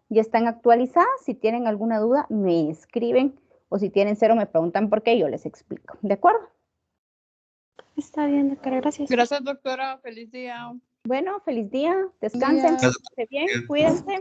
ya están actualizadas. Si tienen alguna duda, me escriben o si tienen 0, me preguntan por qué, yo les explico. ¿De acuerdo? Está bien, doctora, gracias. Gracias, doctora. Feliz día. Bueno, feliz día. Descansen, Día. esté bien, cuídense.